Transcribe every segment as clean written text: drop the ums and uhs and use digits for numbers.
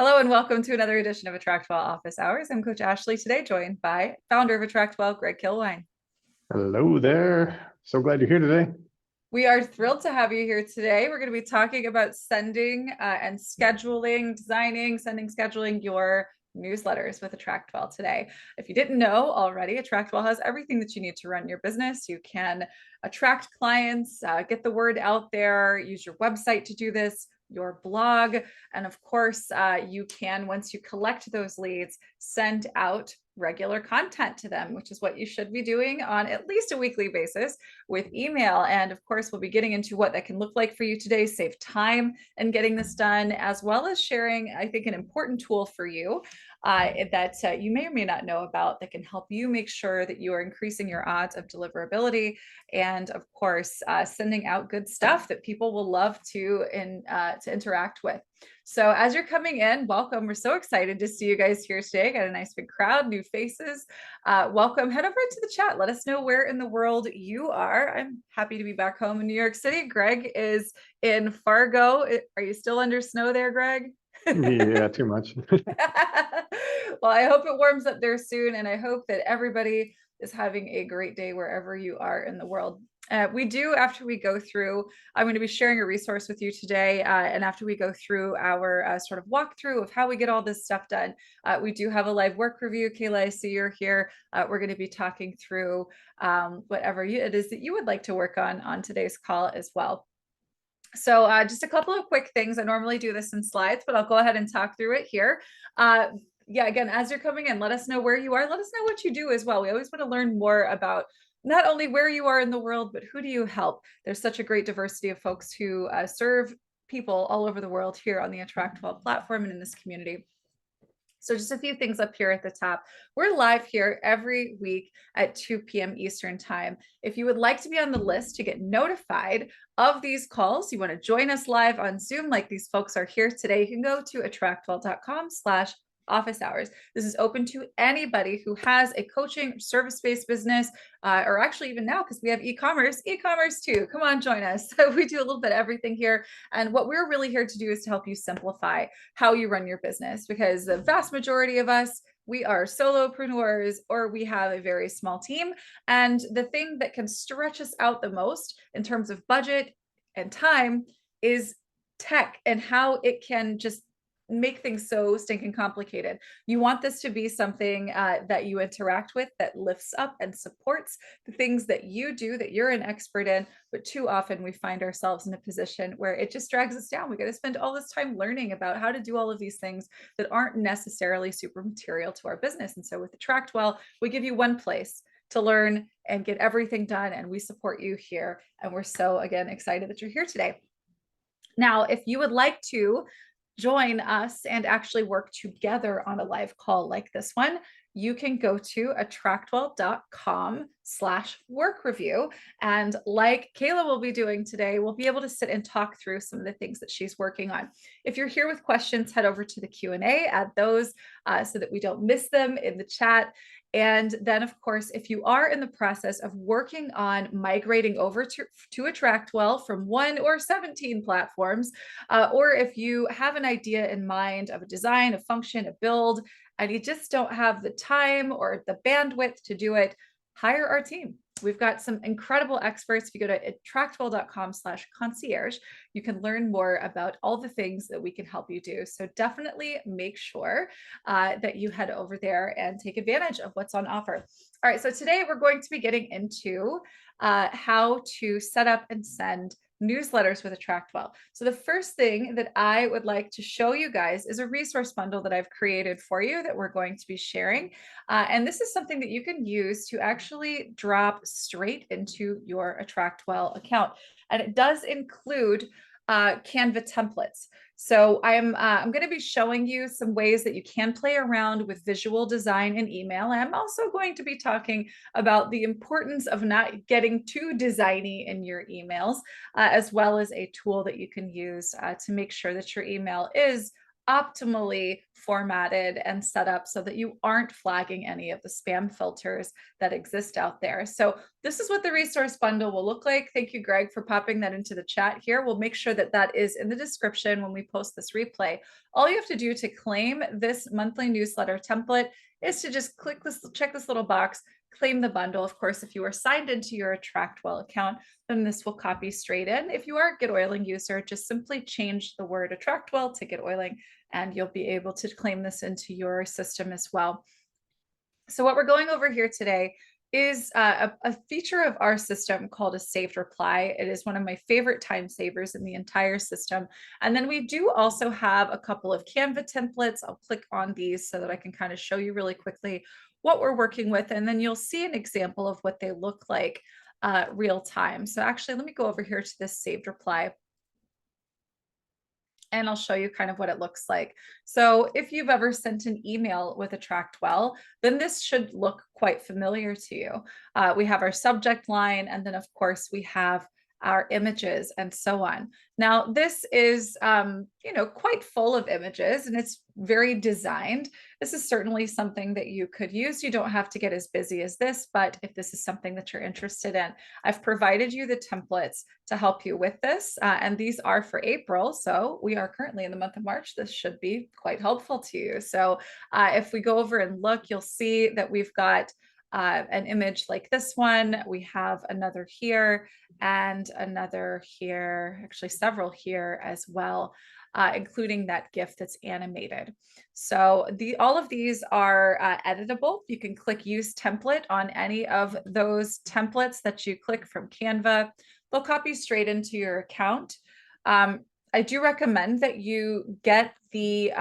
Hello and welcome to another edition of AttractWell Office Hours. I'm Coach Ashley today, joined by founder of AttractWell, Greg Kilwine. Hello there. So glad you're here today. We are thrilled to have you here today. We're going to be talking about sending and scheduling, designing, sending, scheduling your newsletters with AttractWell today. If you didn't know already, AttractWell has everything that you need to run your business. You can attract clients, get the word out there, use your website to do this, your blog. And of course, you can, once you collect those leads, send out regular content to them, which is what you should be doing on at least a weekly basis with email. And of course, we'll be getting into what that can look like for you today, save time in getting this done, as well as sharing, I think, an important tool for you that you may or may not know about that can help you make sure that you are increasing your odds of deliverability and, of course, sending out good stuff that people will love to interact with. So as you're coming in, welcome. We're so excited to see you guys here today. Got a nice big crowd, new faces. Welcome. Head over into the chat. Let us know where in the world you are. I'm happy to be back home in New York City. Greg is in Fargo. Are you still under snow there, Greg? Yeah, too much. Well, I hope it warms up there soon, and I hope that everybody is having a great day wherever you are in the world. We do, after we go through, I'm going to be sharing a resource with you today. And after we go through our sort of walkthrough of how we get all this stuff done, we do have a live work review. Kayla, I see you're here. We're going to be talking through whatever it is that you would like to work on today's call as well. So just a couple of quick things. I normally do this in slides, but I'll go ahead and talk through it here. Yeah, again, as you're coming in, let us know where you are. Let us know what you do as well. We always want to learn more about not only where you are in the world, but who do you help? There's such a great diversity of folks who serve people all over the world here on the AttractWell platform and in this community. So just a few things up here at the top. We're live here every week at 2 p.m. Eastern time. If you would like to be on the list to get notified of these calls, you want to join us live on Zoom like these folks are here today, you can go to attractwell.com/office hours. This is open to anybody who has a coaching service-based business, or actually even now, because we have e-commerce too. Come on, join us. So we do a little bit of everything here. And what we're really here to do is to help you simplify how you run your business, because the vast majority of us, we are solopreneurs or we have a very small team. And the thing that can stretch us out the most in terms of budget and time is tech and how it can just make things so stinking complicated. You want this to be something that you interact with, that lifts up and supports the things that you do, that you're an expert in. But too often we find ourselves in a position where it just drags us down. We got to spend all this time learning about how to do all of these things that aren't necessarily super material to our business. And so with AttractWell, we give you one place to learn and get everything done. And we support you here. And we're so, again, excited that you're here today. Now, if you would like to join us and actually work together on a live call like this one, you can go to attractwell.com/work review. And like Kayla will be doing today, we'll be able to sit and talk through some of the things that she's working on. If you're here with questions, head over to the Q&A, add those so that we don't miss them in the chat. And then, of course, if you are in the process of working on migrating over to AttractWell from 1 or 17 platforms, or if you have an idea in mind of a design, a function, a build, and you just don't have the time or the bandwidth to do it, hire our team. We've got some incredible experts. If you go to attractwell.com/concierge, you can learn more about all the things that we can help you do. So definitely make sure that you head over there and take advantage of what's on offer. All right, so today we're going to be getting into how to set up and send newsletters with AttractWell. So the first thing that I would like to show you guys is a resource bundle that I've created for you that we're going to be sharing. And this is something that you can use to actually drop straight into your AttractWell account. And it does include Canva templates. So I'm going to be showing you some ways that you can play around with visual design in email. And I'm also going to be talking about the importance of not getting too designy in your emails, as well as a tool that you can use to make sure that your email is optimally formatted and set up so that you aren't flagging any of the spam filters that exist out there. So this is what the resource bundle will look like. Thank you, Greg, for popping that into the chat here. We'll make sure that that is in the description when we post this replay. All you have to do to claim this monthly newsletter template is to just click this, check this little box, claim the bundle. Of course, if you are signed into your AttractWell account, then this will copy straight in. If you are a GetOiling user, just simply change the word AttractWell to GetOiling, and you'll be able to claim this into your system as well. So what we're going over here today is a feature of our system called a saved reply. It is one of my favorite time savers in the entire system. And then we do also have a couple of Canva templates. I'll click on these so that I can kind of show you really quickly what we're working with. And then you'll see an example of what they look like real time. So actually, let me go over here to this saved reply, and I'll show you kind of what it looks like. So if you've ever sent an email with AttractWell, then this should look quite familiar to you. We have our subject line, and then of course we have our images and so on. Now this is, quite full of images, and it's very designed. This is certainly something that you could use. You don't have to get as busy as this, but if this is something that you're interested in, I've provided you the templates to help you with this. And these are for April. So we are currently in the month of March. This should be quite helpful to you. So if we go over and look, you'll see that we've got an image like this one. We have another here and another here, actually several here as well, including that GIF that's animated. So all of these are editable. You can click use template on any of those templates that you click from Canva. They'll copy straight into your account. I do recommend that you get the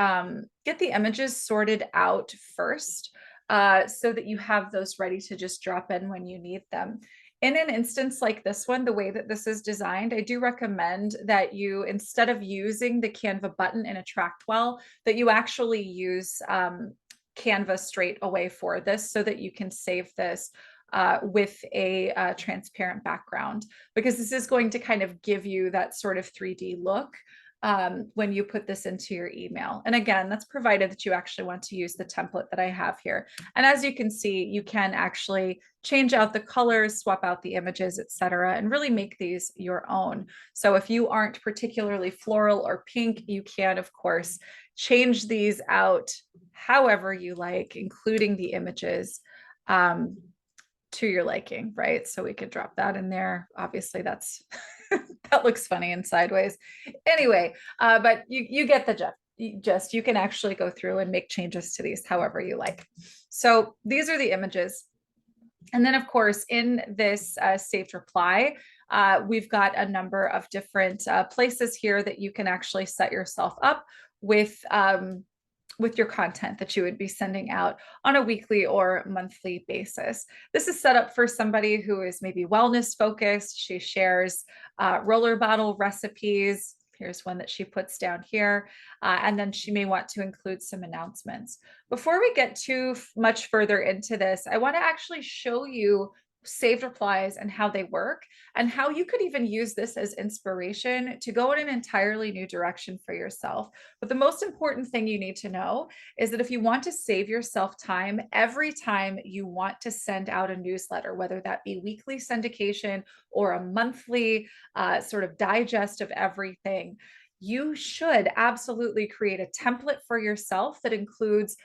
images sorted out first, so that you have those ready to just drop in when you need them. In an instance like this one, the way that this is designed, I do recommend that you, instead of using the Canva button in AttractWell, that you actually use Canva straight away for this, so that you can save this with a transparent background, because this is going to kind of give you that sort of 3D look when you put this into your email. And again, that's provided that you actually want to use the template that I have here. And as you can see, you can actually change out the colors, swap out the images, etc., and really make these your own. So if you aren't particularly floral or pink, you can, of course, change these out however you like, including the images to your liking, right? So we could drop that in there. Obviously, that's that looks funny and sideways. Anyway, but you get the gist. You can actually go through and make changes to these however you like. So these are the images. And then, of course, in this saved reply, we've got a number of different places here that you can actually set yourself up with your content that you would be sending out on a weekly or monthly basis. This is set up for somebody who is maybe wellness focused. She shares roller bottle recipes. Here's one that she puts down here. And then she may want to include some announcements. Before we get too much further into this, I want to actually show you saved replies and how they work, and how you could even use this as inspiration to go in an entirely new direction for yourself. But the most important thing you need to know is that if you want to save yourself time every time you want to send out a newsletter, whether that be weekly syndication or a monthly sort of digest of everything, you should absolutely create a template for yourself that includes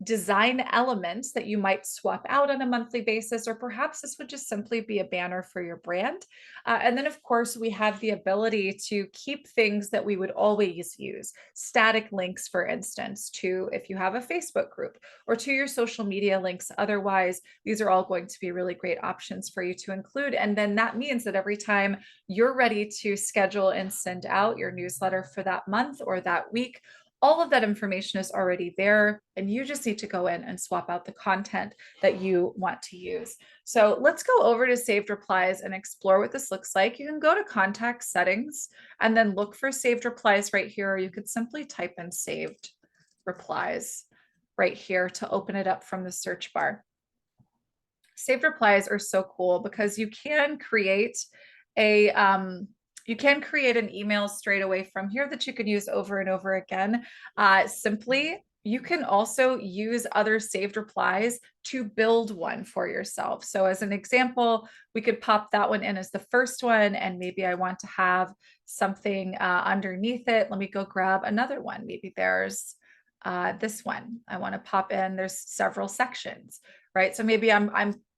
design elements that you might swap out on a monthly basis, or perhaps this would just simply be a banner for your brand. And then, of course, we have the ability to keep things that we would always use, static links, for instance, to if you have a Facebook group, or to your social media links. Otherwise, these are all going to be really great options for you to include. And then that means that every time you're ready to schedule and send out your newsletter for that month or that week, all of that information is already there, and you just need to go in and swap out the content that you want to use. So let's go over to saved replies and explore what this looks like. You can go to contact settings and then look for saved replies right here, or you could simply type in saved replies right here to open it up from the search bar. Saved replies are so cool because you can create a You can create an email straight away from here that you can use over and over again. Simply, you can also use other saved replies to build one for yourself. So as an example, we could pop that one in as the first one, and maybe I want to have something underneath it. Let me go grab another one. Maybe there's this one I want to pop in. There's several sections, right? So maybe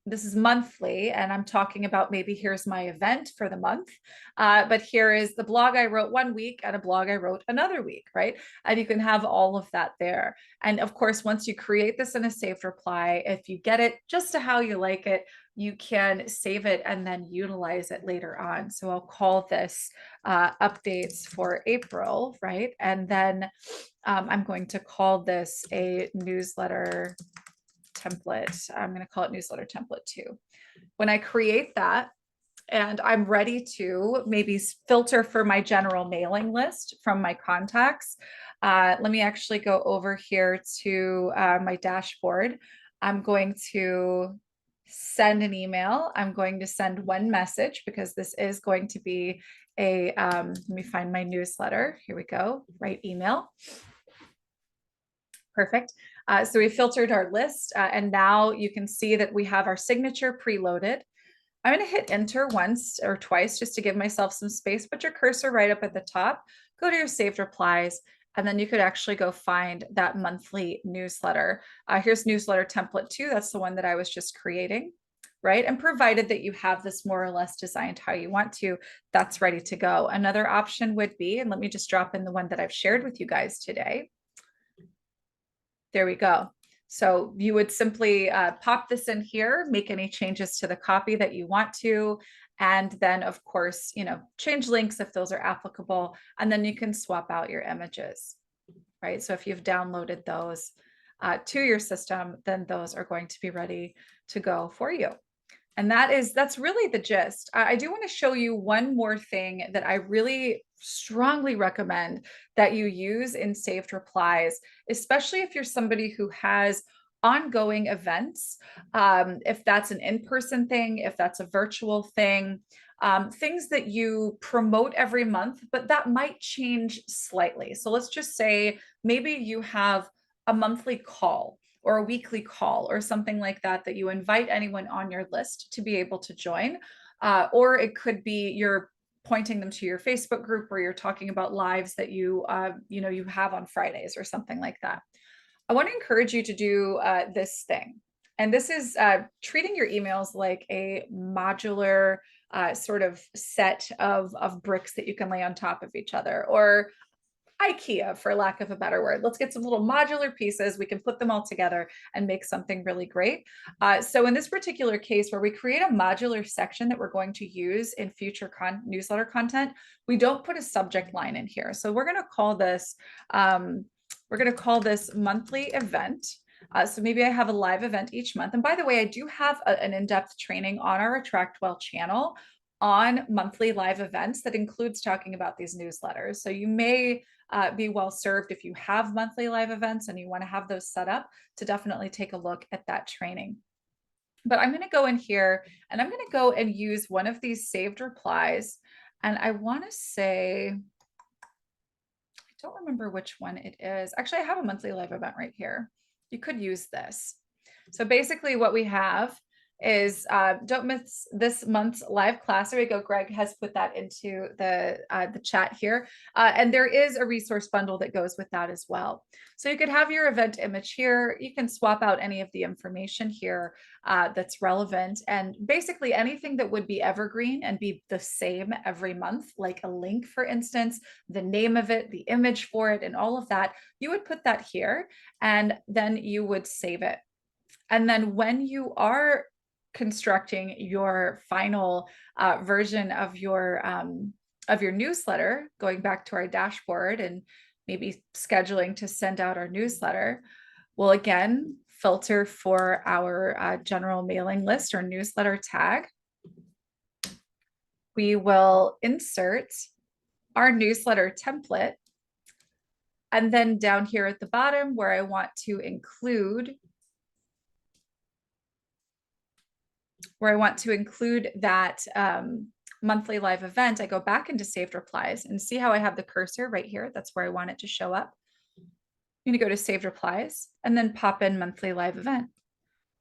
this is monthly and I'm talking about maybe here's my event for the month. But here is the blog I wrote one week and a blog I wrote another week, right? And you can have all of that there. And of course, once you create this in a saved reply, if you get it just to how you like it, you can save it and then utilize it later on. So I'll call this updates for April, right? And then I'm going to call this a newsletter template. I'm going to call it newsletter template 2. When I create that, and I'm ready to maybe filter for my general mailing list from my contacts. Let me actually go over here to my dashboard. I'm going to send an email. I'm going to send one message because this is going to be a, let me find my newsletter. Here we go, write email. Perfect. So we filtered our list and now you can see that we have our signature preloaded. I'm going to hit enter once or twice just to give myself some space. Put your cursor right up at the top, go to your saved replies, and then you could actually go find that monthly newsletter. Here's newsletter template 2. That's the one that I was just creating, right? And provided that you have this more or less designed how you want to, that's ready to go. Another option would be, and let me just drop in the one that I've shared with you guys today. There we go. So you would simply pop this in here, make any changes to the copy that you want to, and then of course, change links if those are applicable, and then you can swap out your images, right? So if you've downloaded those to your system, then those are going to be ready to go for you. And that's really the gist. I do want to show you one more thing that I really strongly recommend that you use in saved replies, especially if you're somebody who has ongoing events, if that's an in-person thing, if that's a virtual thing, things that you promote every month, but that might change slightly. So let's just say maybe you have a monthly call or a weekly call or something like that, that you invite anyone on your list to be able to join. Or it could be you're pointing them to your Facebook group where you're talking about lives that you have on Fridays or something like that. I want to encourage you to do this thing. And this is treating your emails like a modular sort of set of bricks that you can lay on top of each other, or IKEA, for lack of a better word. Let's get some little modular pieces. We can put them all together and make something really great. So in this particular case, where we create a modular section that we're going to use in future newsletter content, we don't put a subject line in here. So we're going to call this monthly event. So maybe I have a live event each month. And by the way, I do have an in-depth training on our AttractWell channel on monthly live events that includes talking about these newsletters. So you may be well served if you have monthly live events and you want to have those set up to definitely take a look at that training. But I'm going to go in here and I'm going to go and use one of these saved replies. And I want to say, I don't remember which one it is. Actually, I have a monthly live event right here. You could use this. So basically what we have is don't miss this month's live class. There we go. Greg has put that into the chat here. And there is a resource bundle that goes with that as well. So you could have your event image here. You can swap out any of the information here that's relevant. And basically anything that would be evergreen and be the same every month, like a link, for instance, the name of it, the image for it, and all of that, you would put that here and then you would save it. And then when you are constructing your final version of your newsletter, going back to our dashboard and maybe scheduling to send out our newsletter, we'll again filter for our general mailing list or newsletter tag. We will insert our newsletter template. And then down here at the bottom where I want to include that monthly live event, I go back into saved replies and see how I have the cursor right here. That's where I want it to show up. I'm going to go to saved replies and then pop in monthly live event.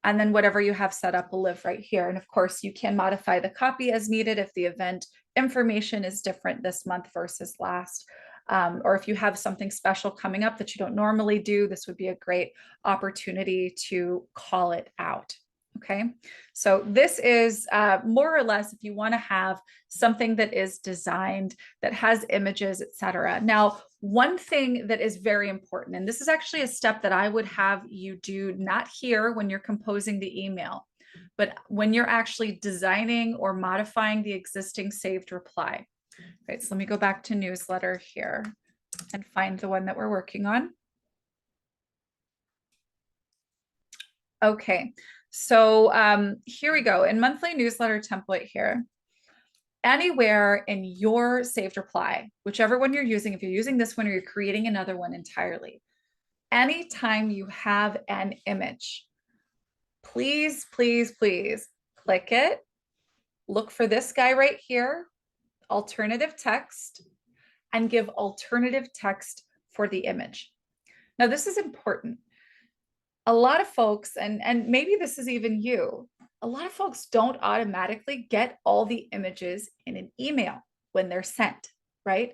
And then whatever you have set up will live right here. And of course, you can modify the copy as needed if the event information is different this month versus last. Or if you have something special coming up that you don't normally do, this would be a great opportunity to call it out. Okay, so this is more or less if you want to have something that is designed, that has images, etc. Now, one thing that is very important, and this is actually a step that I would have you do not here when you're composing the email, but when you're actually designing or modifying the existing saved reply. Right, so let me go back to newsletter here and find the one that we're working on. Okay, so here we go. In monthly newsletter template here, anywhere in your saved reply, whichever one you're using, if you're using this one or you're creating another one entirely, anytime you have an image, please, please, please click it. Look for this guy right here, alternative text, and give alternative text for the image. Now, this is important. A lot of folks, and maybe this is even you, a lot of folks don't automatically get all the images in an email when they're sent, right?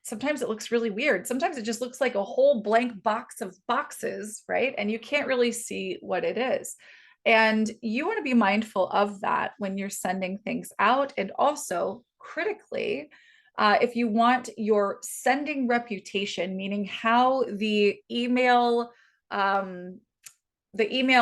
Sometimes it looks really weird. Sometimes it just looks like a whole blank box of boxes, right? And you can't really see what it is. And you want to be mindful of that when you're sending things out. And also, critically, if you want your sending reputation, meaning how the email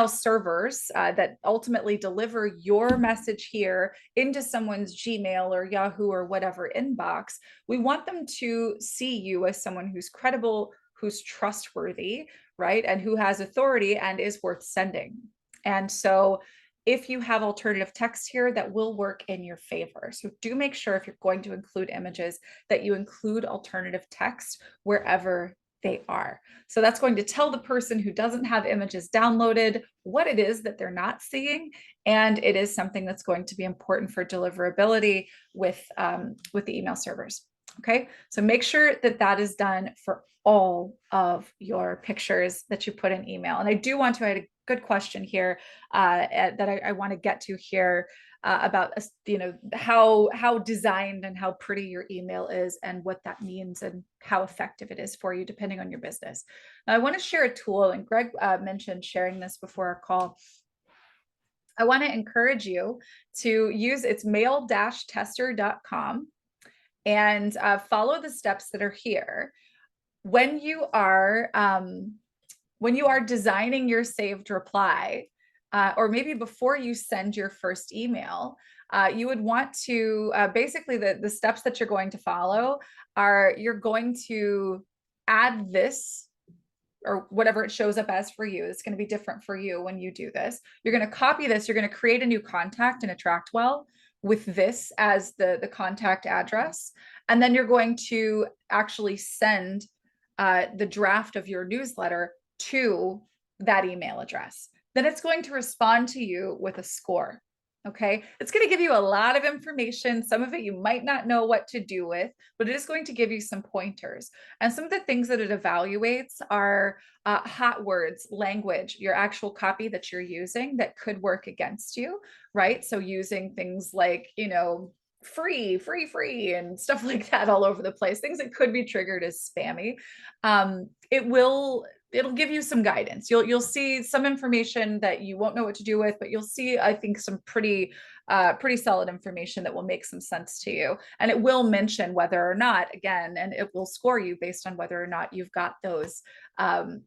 servers that ultimately deliver your message here into someone's Gmail or Yahoo or whatever inbox, we want them to see you as someone who's credible, who's trustworthy, right? And who has authority and is worth sending. And so if you have alternative text here, that will work in your favor. So do make sure if you're going to include images that you include alternative text wherever they are. So that's going to tell the person who doesn't have images downloaded what it is that they're not seeing. And it is something that's going to be important for deliverability with the email servers. Okay, so make sure that that is done for all of your pictures that you put in email. And I do want to add a good question here that I want to get to here about how designed and how pretty your email is and what that means and how effective it is for you depending on your business. Now, I want to share a tool, and Greg mentioned sharing this before our call. I want to encourage you to use it's mail-tester.com and follow the steps that are here. When you are designing your saved reply, or maybe before you send your first email, you would want to basically the steps that you're going to follow are you're going to add this or whatever it shows up as for you. It's going to be different for you when you do this. You're going to copy this. You're going to create a new contact in AttractWell with this as the contact address. And then you're going to actually send the draft of your newsletter to that email address. Then it's going to respond to you with a score. Okay, it's going to give you a lot of information. Some of it you might not know what to do with, but it is going to give you some pointers. And some of the things that it evaluates are hot words, language, your actual copy that you're using that could work against you, right? So using things like, free, and stuff like that all over the place, things that could be triggered as spammy. It'll give you some guidance. You'll see some information that you won't know what to do with, but you'll see, I think, some pretty solid information that will make some sense to you. And it will mention whether or not, again, and it will score you based on whether or not you've got those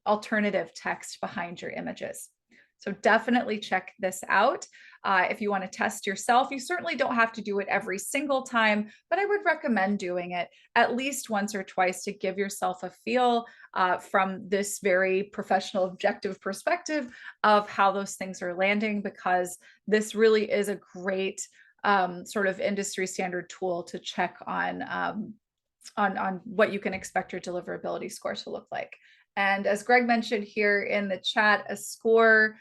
alternative text behind your images. So definitely check this out. If you want to test yourself, you certainly don't have to do it every single time, but I would recommend doing it at least once or twice to give yourself a feel from this very professional, objective perspective of how those things are landing, because this really is a great sort of industry standard tool to check on what you can expect your deliverability score to look like. And as Greg mentioned here in the chat, a score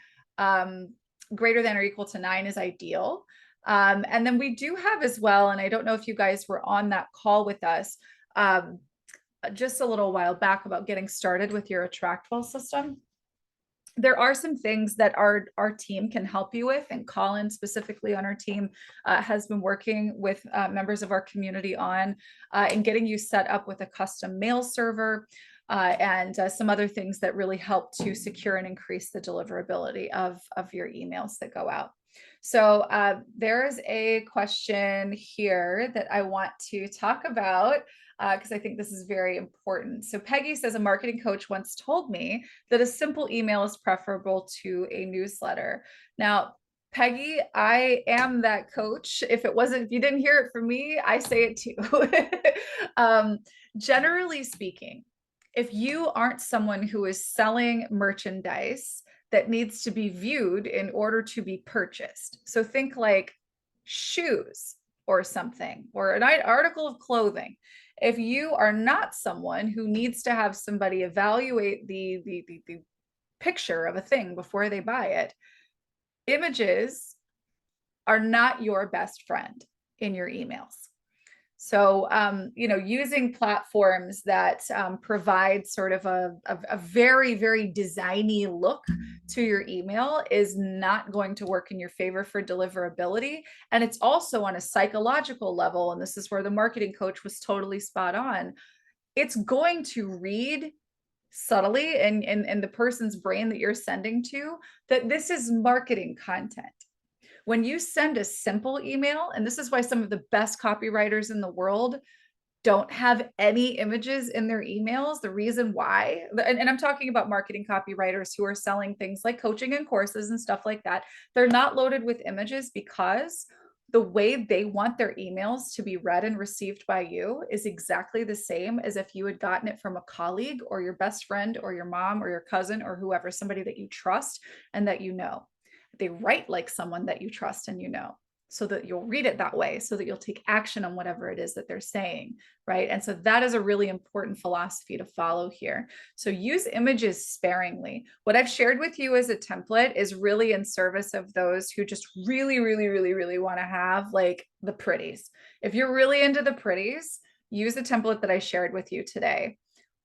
greater than or equal to 9 is ideal. And then we do have as well, and I don't know if you guys were on that call with us just a little while back about getting started with your AttractWell system. There are some things that our team can help you with, and Colin specifically on our team has been working with members of our community on and getting you set up with a custom mail server and some other things that really help to secure and increase the deliverability of your emails that go out. So there's a question here that I want to talk about because I think this is very important. So Peggy says, a marketing coach once told me that a simple email is preferable to a newsletter. Now, Peggy, I am that coach. If you didn't hear it from me, I say it too. Generally speaking, if you aren't someone who is selling merchandise that needs to be viewed in order to be purchased, so think like shoes or something, or an article of clothing. If you are not someone who needs to have somebody evaluate the picture of a thing before they buy it, images are not your best friend in your emails. So, using platforms that provide sort of a very, very designy look to your email is not going to work in your favor for deliverability. And it's also on a psychological level, and this is where the marketing coach was totally spot on. It's going to read subtly in the person's brain that you're sending to that this is marketing content. When you send a simple email, and this is why some of the best copywriters in the world don't have any images in their emails. The reason why, and I'm talking about marketing copywriters who are selling things like coaching and courses and stuff like that, they're not loaded with images because the way they want their emails to be read and received by you is exactly the same as if you had gotten it from a colleague or your best friend or your mom or your cousin or whoever, somebody that you trust and that you know. They write like someone that you trust and you know, so that you'll read it that way, so that you'll take action on whatever it is that they're saying, right? And so that is a really important philosophy to follow here. So use images sparingly. What I've shared with you as a template is really in service of those who just really, really, really, really want to have like the pretties. If you're really into the pretties, use the template that I shared with you today.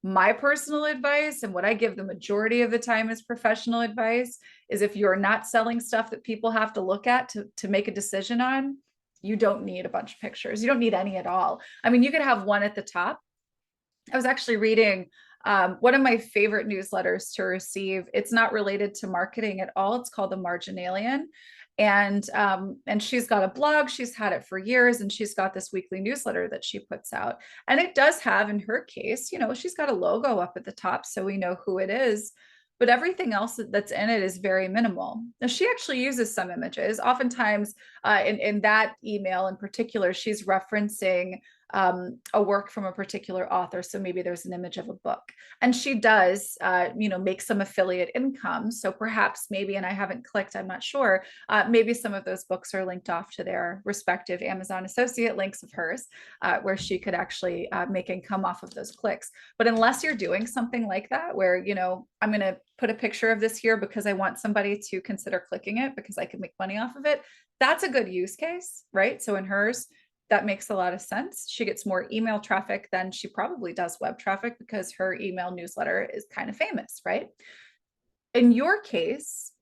My personal advice, and what I give the majority of the time as professional advice, is if you're not selling stuff that people have to look at to make a decision on, you don't need a bunch of pictures. You don't need any at all. I mean, you could have one at the top. I was actually reading one of my favorite newsletters to receive. It's not related to marketing at all. It's called The Marginalian. And she's got a blog, she's had it for years, and she's got this weekly newsletter that she puts out. And it does have, in her case, she's got a logo up at the top so we know who it is, but everything else that's in it is very minimal. Now, she actually uses some images. Oftentimes in that email in particular, she's referencing a work from a particular author. So maybe there's an image of a book, and she does, make some affiliate income. So perhaps maybe, and I haven't clicked, I'm not sure, maybe some of those books are linked off to their respective Amazon associate links of hers, where she could actually make income off of those clicks. But unless you're doing something like that, where, I'm going to put a picture of this here because I want somebody to consider clicking it because I can make money off of it, that's a good use case, right? So in hers, that makes a lot of sense. She gets more email traffic than she probably does web traffic because her email newsletter is kind of famous, right? In your case,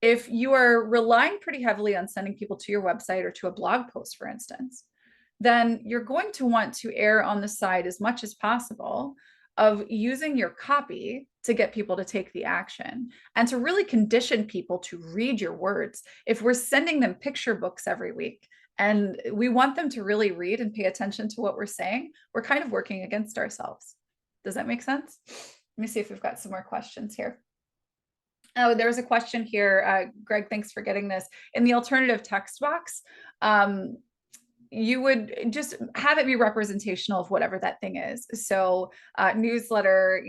if you are relying pretty heavily on sending people to your website or to a blog post, for instance, then you're going to want to err on the side as much as possible of using your copy to get people to take the action and to really condition people to read your words. If we're sending them picture books every week and we want them to really read and pay attention to what we're saying, we're kind of working against ourselves. Does that make sense? Let me see if we've got some more questions here. Oh, there's a question here. Greg, thanks for getting this. In the alternative text box, you would just have it be representational of whatever that thing is. So newsletter,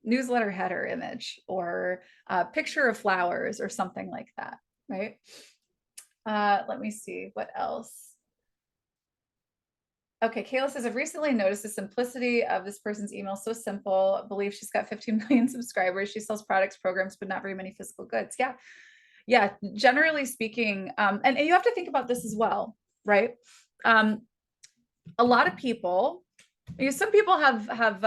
newsletter header image, or a picture of flowers or something like that, right? Let me see what else. Okay, Kayla says, I've recently noticed the simplicity of this person's email. So simple. I believe she's got 15 million subscribers. She sells products, programs, but not very many physical goods. Yeah. Yeah, generally speaking, and you have to think about this as well, right? Um, a lot of people, some people have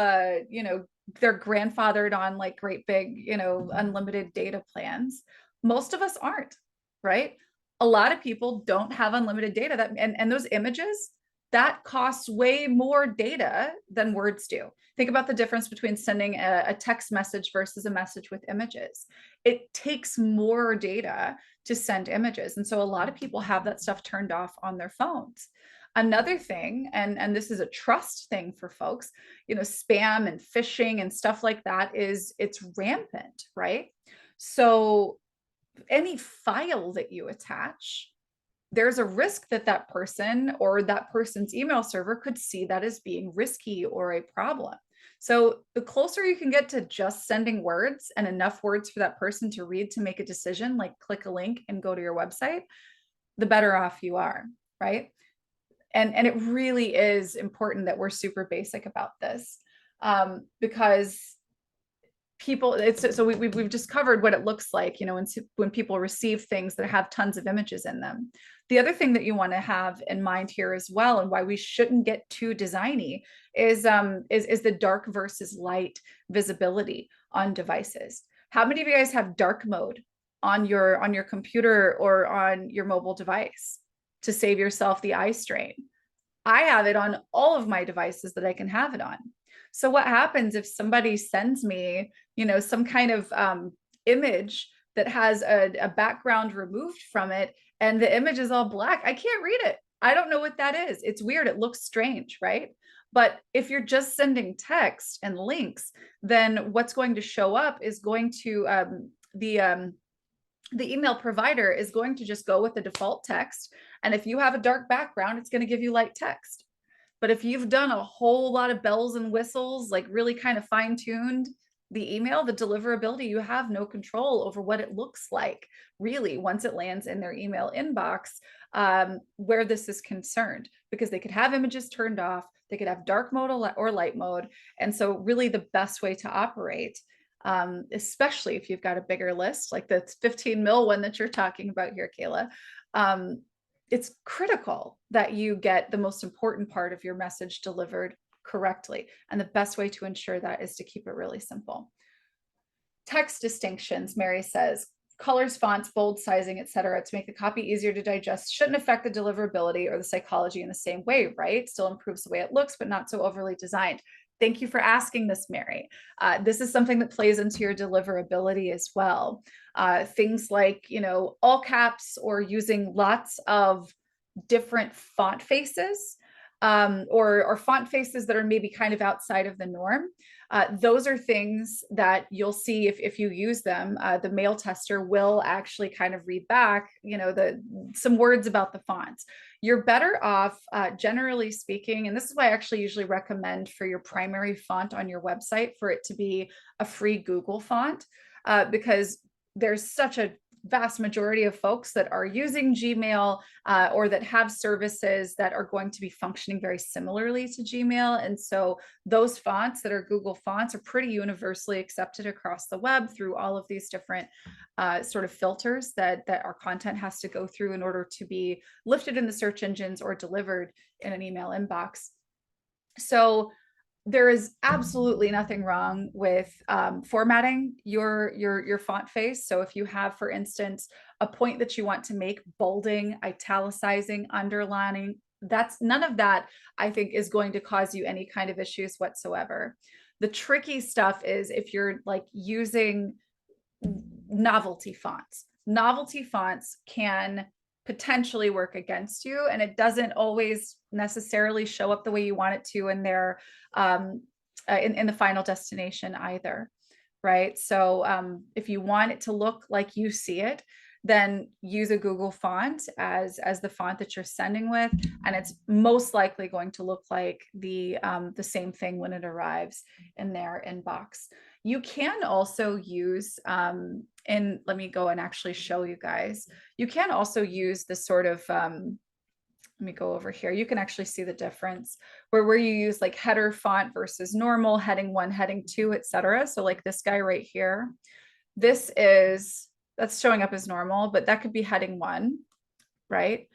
they're grandfathered on like great big, unlimited data plans. Most of us aren't, right? A lot of people don't have unlimited data, that and those images that costs way more data than words do. Think about the difference between sending a text message versus a message with images. It takes more data to send images, and so a lot of people have that stuff turned off on their phones. Another thing, and this is a trust thing for folks, spam and phishing and stuff like that, it's rampant, right? So any file that you attach, there's a risk that that person or that person's email server could see that as being risky or a problem. So the closer you can get to just sending words and enough words for that person to read to make a decision, like click a link and go to your website, the better off you are, right? And it really is important that we're super basic about this, because people, we've just covered what it looks like, when people receive things that have tons of images in them. The other thing that you want to have in mind here as well, and why we shouldn't get too designy, is the dark versus light visibility on devices. How many of you guys have dark mode on your computer or on your mobile device to save yourself the eye strain? I have it on all of my devices that I can have it on. So what happens if somebody sends me, some kind of image that has a background removed from it and the image is all black? I can't read it. I don't know what that is. It's weird. It looks strange, right? But if you're just sending text and links, then what's going to show up is going to the email provider is going to just go with the default text. And if you have a dark background, it's going to give you light text. But if you've done a whole lot of bells and whistles, like really kind of fine tuned the email, the deliverability, you have no control over what it looks like, really, once it lands in their email inbox, where this is concerned, because they could have images turned off, they could have dark mode or light mode. And so really the best way to operate, especially if you've got a bigger list, like the 15 mil one that you're talking about here, Kayla, it's critical that you get the most important part of your message delivered correctly. And the best way to ensure that is to keep it really simple. Text distinctions, Mary says, colors, fonts, bold sizing, etc., to make the copy easier to digest shouldn't affect the deliverability or the psychology in the same way, right? Still improves the way it looks, but not so overly designed. Thank you for asking this, Mary. This is something that plays into your deliverability as well. Things like, all caps or using lots of different font faces, or font faces that are maybe kind of outside of the norm. Those are things that you'll see if you use them. The mail tester will actually kind of read back, some words about the fonts. You're better off, generally speaking, and this is why I actually usually recommend for your primary font on your website for it to be a free Google font, because there's such a vast majority of folks that are using Gmail, or that have services that are going to be functioning very similarly to Gmail. And so those fonts that are Google fonts are pretty universally accepted across the web through all of these different sort of filters that our content has to go through in order to be lifted in the search engines or delivered in an email inbox. So there is absolutely nothing wrong with formatting your font face. So if you have, for instance, a point that you want to make, bolding, italicizing, underlining, none of that, I think, is going to cause you any kind of issues whatsoever. The tricky stuff is if you're like using novelty fonts. Novelty fonts can potentially work against you, and it doesn't always necessarily show up the way you want it to in their in the final destination either, right? So if you want it to look like you see it, then use a Google font as the font that you're sending with, and it's most likely going to look like the same thing when it arrives in their inbox. You can also use, and let me go and actually show you guys. You can also use this sort of, let me go over here. You can actually see the difference where you use like header font versus normal, heading 1, heading 2, etc. So like this guy right here, this is that's showing up as normal, but that could be heading 1, right?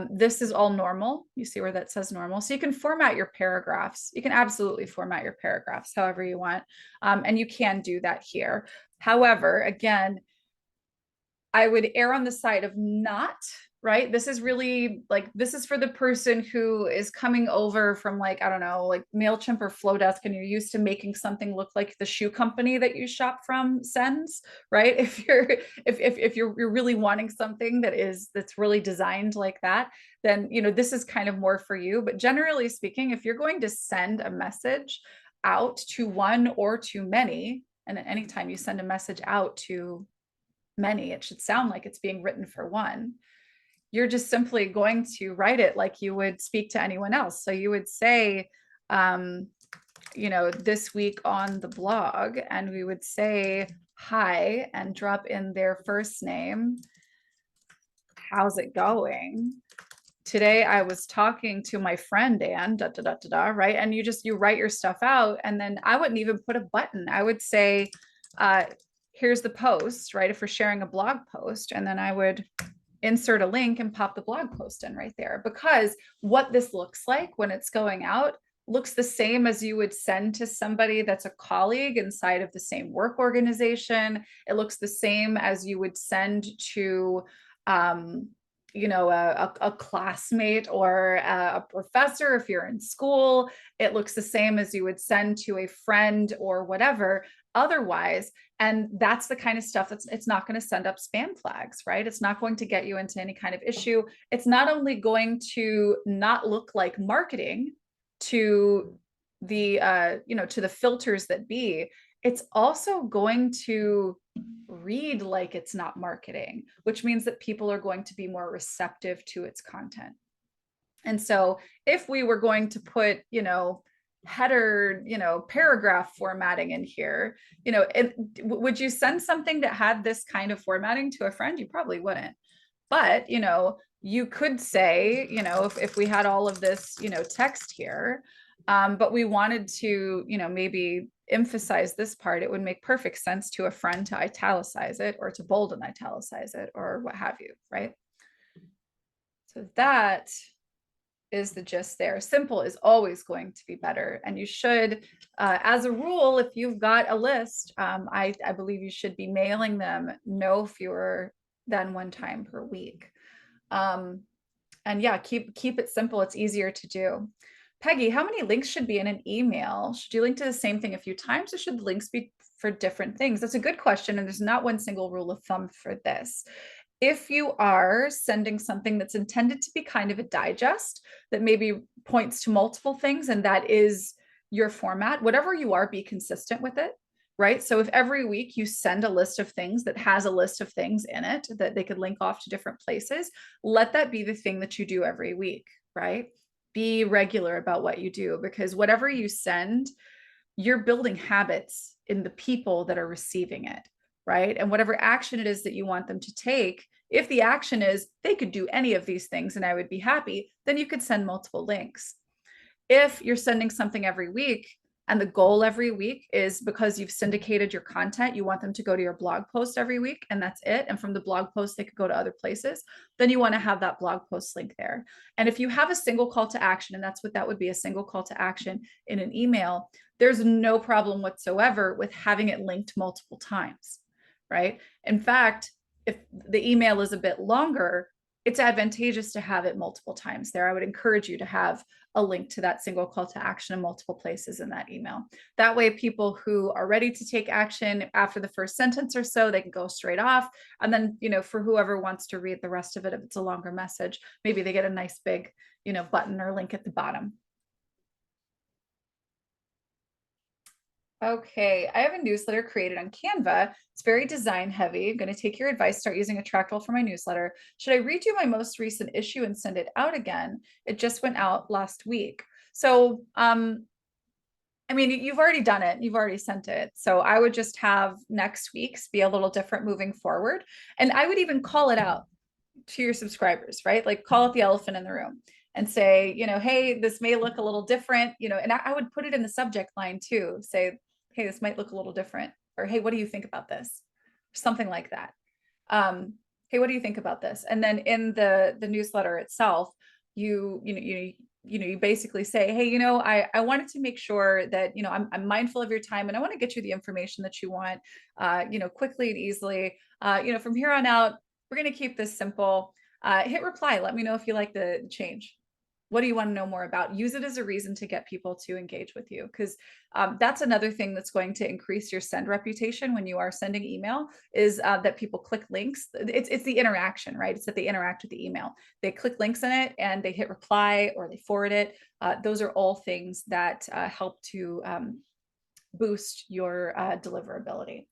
This is all normal. You see where that says normal. So you can format your paragraphs. You can absolutely format your paragraphs however you want. And you can do that here. However, again, I would err on the side of not, right? This is really like, this is for the person who is coming over from like, I don't know, like MailChimp or Flowdesk, and you're used to making something look like the shoe company that you shop from sends, right? If you're really wanting something that's really designed like that, then, this is kind of more for you. But generally speaking, if you're going to send a message out to one or to many, and at any time you send a message out to many, it should sound like it's being written for one. You're just simply going to write it like you would speak to anyone else. So you would say, this week on the blog, and we would say hi and drop in their first name. How's it going? Today I was talking to my friend Anne, right? And you write your stuff out, and then I wouldn't even put a button. I would say, here's the post, right? If we're sharing a blog post, and then I would insert a link and pop the blog post in right there, because what this looks like when it's going out looks the same as you would send to somebody that's a colleague inside of the same work organization. It looks the same as you would send to a classmate or a professor if you're in school. It looks the same as you would send to a friend or whatever otherwise. And that's the kind of stuff it's not going to send up spam flags, right? It's not going to get you into any kind of issue. It's not only going to not look like marketing to the to the filters that be, it's also going to read like it's not marketing, which means that people are going to be more receptive to its content. And so if we were going to put, header, paragraph formatting in here, would you send something that had this kind of formatting to a friend? You probably wouldn't. But, you could say, if we had all of this, text here, but we wanted to, maybe emphasize this part, it would make perfect sense to a friend to italicize it or to bold and italicize it or what have you, right? So that is the gist there. Simple is always going to be better. And you should, as a rule, if you've got a list, I believe you should be mailing them no fewer than 1 time per week. And yeah, keep it simple. It's easier to do. Peggy, how many links should be in an email? Should you link to the same thing a few times, or should the links be for different things? That's a good question. And there's not one single rule of thumb for this. If you are sending something that's intended to be kind of a digest that maybe points to multiple things, and that is your format, whatever you are, be consistent with it, right? So if every week you send a list of things that has a list of things in it that they could link off to different places, let that be the thing that you do every week, right? Be regular about what you do, because whatever you send, you're building habits in the people that are receiving it, right? And whatever action it is that you want them to take, if the action is they could do any of these things and I would be happy, then you could send multiple links. If you're sending something every week, and the goal every week is because you've syndicated your content, you want them to go to your blog post every week and that's it. And from the blog post, they could go to other places. Then you want to have that blog post link there. And if you have a single call to action, and that's what that would be, a single call to action in an email, there's no problem whatsoever with having it linked multiple times, right? In fact, if the email is a bit longer, it's advantageous to have it multiple times there. I would encourage you to have a link to that single call to action in multiple places in that email. That way, people who are ready to take action after the first sentence or so, they can go straight off. And then, for whoever wants to read the rest of it, if it's a longer message, maybe they get a nice big, button or link at the bottom. Okay, I have a newsletter created on Canva. It's very design heavy. I'm going to take your advice, start using AttractWell for my newsletter. Should I redo my most recent issue and send it out again? It just went out last week. So, I mean, you've already done it. You've already sent it. So I would just have next week's be a little different moving forward. And I would even call it out to your subscribers, right? Like call it the elephant in the room and say, hey, this may look a little different, and I would put it in the subject line too. Say, hey, this might look a little different, or hey, what do you think about this? Something like that. Hey, what do you think about this? And then in the newsletter itself, you basically say, hey, I wanted to make sure that, I'm mindful of your time and I want to get you the information that you want, quickly and easily. From here on out, we're going to keep this simple. Hit reply. Let me know if you like the change. What do you want to know more about? Use it as a reason to get people to engage with you, because that's another thing that's going to increase your send reputation when you are sending email, is that people click links. It's the interaction, right? It's that they interact with the email. They click links in it and they hit reply or they forward it. Those are all things that help to boost your deliverability.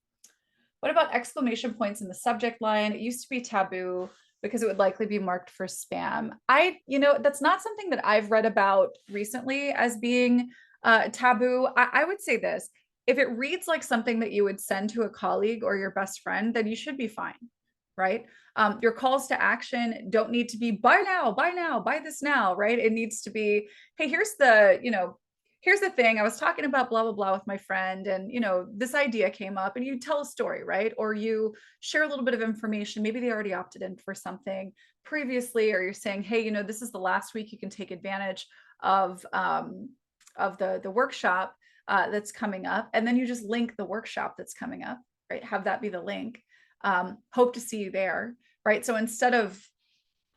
What about exclamation points in the subject line? It used to be taboo because it would likely be marked for spam. That's not something that I've read about recently as being taboo. I would say this: if it reads like something that you would send to a colleague or your best friend, then you should be fine, right? Your calls to action don't need to be buy now, buy this now, right? It needs to be, hey, here's the thing. I was talking about blah, blah, blah with my friend, and, this idea came up, and you tell a story, right? Or you share a little bit of information. Maybe they already opted in for something previously, or you're saying, hey, this is the last week you can take advantage of the workshop that's coming up. And then you just link the workshop that's coming up, right? Have that be the link. Hope to see you there, right? So instead of,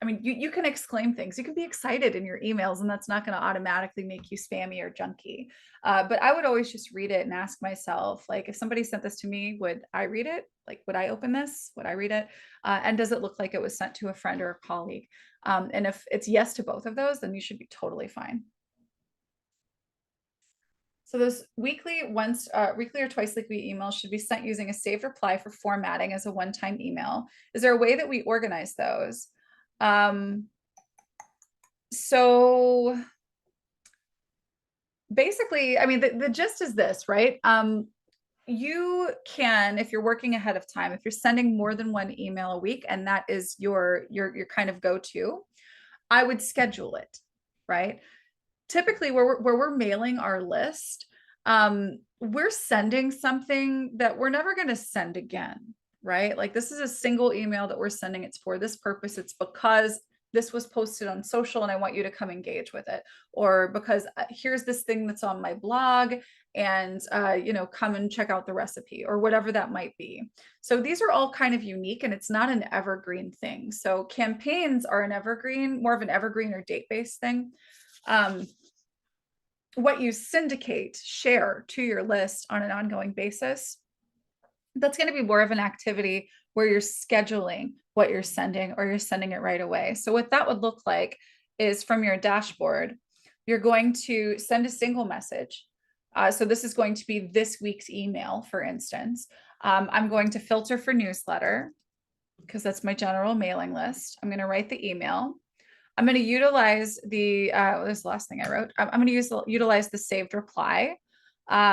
you can exclaim things. You can be excited in your emails, and that's not going to automatically make you spammy or junky. But I would always just read it and ask myself, like, if somebody sent this to me, would I read it? Like, would I open this? Would I read it? And does it look like it was sent to a friend or a colleague? And if it's yes to both of those, then you should be totally fine. So those weekly or twice weekly emails should be sent using a saved reply for formatting as a one-time email. Is there a way that we organize those? So basically, the gist is this, right? You can, if you're working ahead of time, if you're sending more than one email a week, and that is your kind of go-to, I would schedule it, right? Typically where we're mailing our list, we're sending something that we're never going to send again, right? Like, this is a single email that we're sending. It's for this purpose. It's because this was posted on social and I want you to come engage with it, or because here's this thing that's on my blog, and come and check out the recipe, or whatever that might be. So these are all kind of unique, and it's not an evergreen thing. So campaigns are an evergreen, more of an evergreen or date-based thing. What you syndicate, share to your list on an ongoing basis, that's going to be more of an activity where you're scheduling what you're sending, or you're sending it right away. So what that would look like is, from your dashboard, you're going to send a single message. So this is going to be this week's email, for instance. I'm going to filter for newsletter because that's my general mailing list. I'm going to write the email. I'm going to utilize the, this is the last thing I wrote. I'm going to utilize the saved reply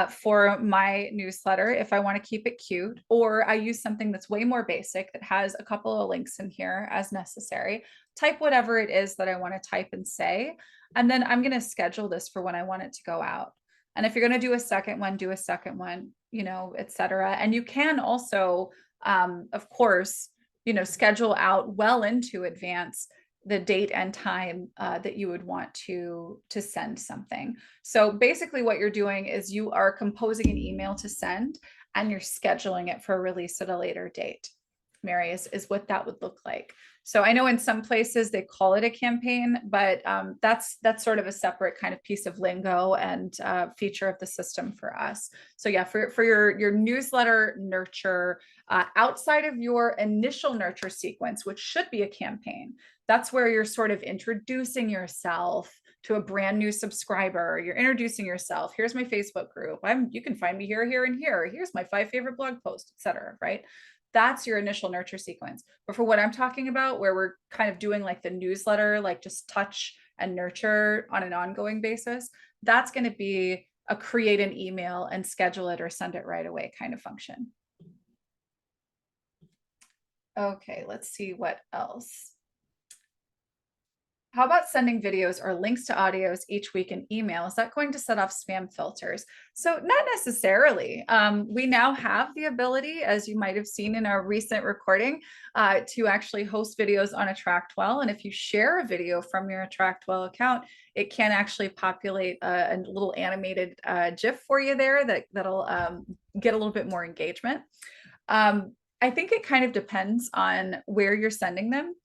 for my newsletter if I want to keep it cute, or I use something that's way more basic that has a couple of links in here as necessary. Type whatever it is that I want to type and say, and then I'm going to schedule this for when I want it to go out. And if you're going to do a second one, do a second one, etc. And you can also, of course, schedule out well into advance the date and time that you would want to send something. So basically what you're doing is you are composing an email to send, and you're scheduling it for a release at a later date. Mary, is what that would look like. So I know in some places they call it a campaign, but that's sort of a separate kind of piece of lingo and feature of the system for us. So yeah, for your newsletter nurture, outside of your initial nurture sequence, which should be a campaign, that's where you're sort of introducing yourself to a brand new subscriber. You're introducing yourself. Here's my Facebook group. You can find me here, here, and here. Here's my 5 favorite blog posts, etc. Right? That's your initial nurture sequence. But for what I'm talking about, where we're kind of doing like the newsletter, like just touch and nurture on an ongoing basis, that's going to be a create an email and schedule it or send it right away kind of function. Okay, let's see what else. How about sending videos or links to audios each week in email? Is that going to set off spam filters? So not necessarily. We now have the ability, as you might have seen in our recent recording, to actually host videos on AttractWell. And if you share a video from your AttractWell account, it can actually populate a little animated GIF for you there that'll get a little bit more engagement. I think it kind of depends on where you're sending them.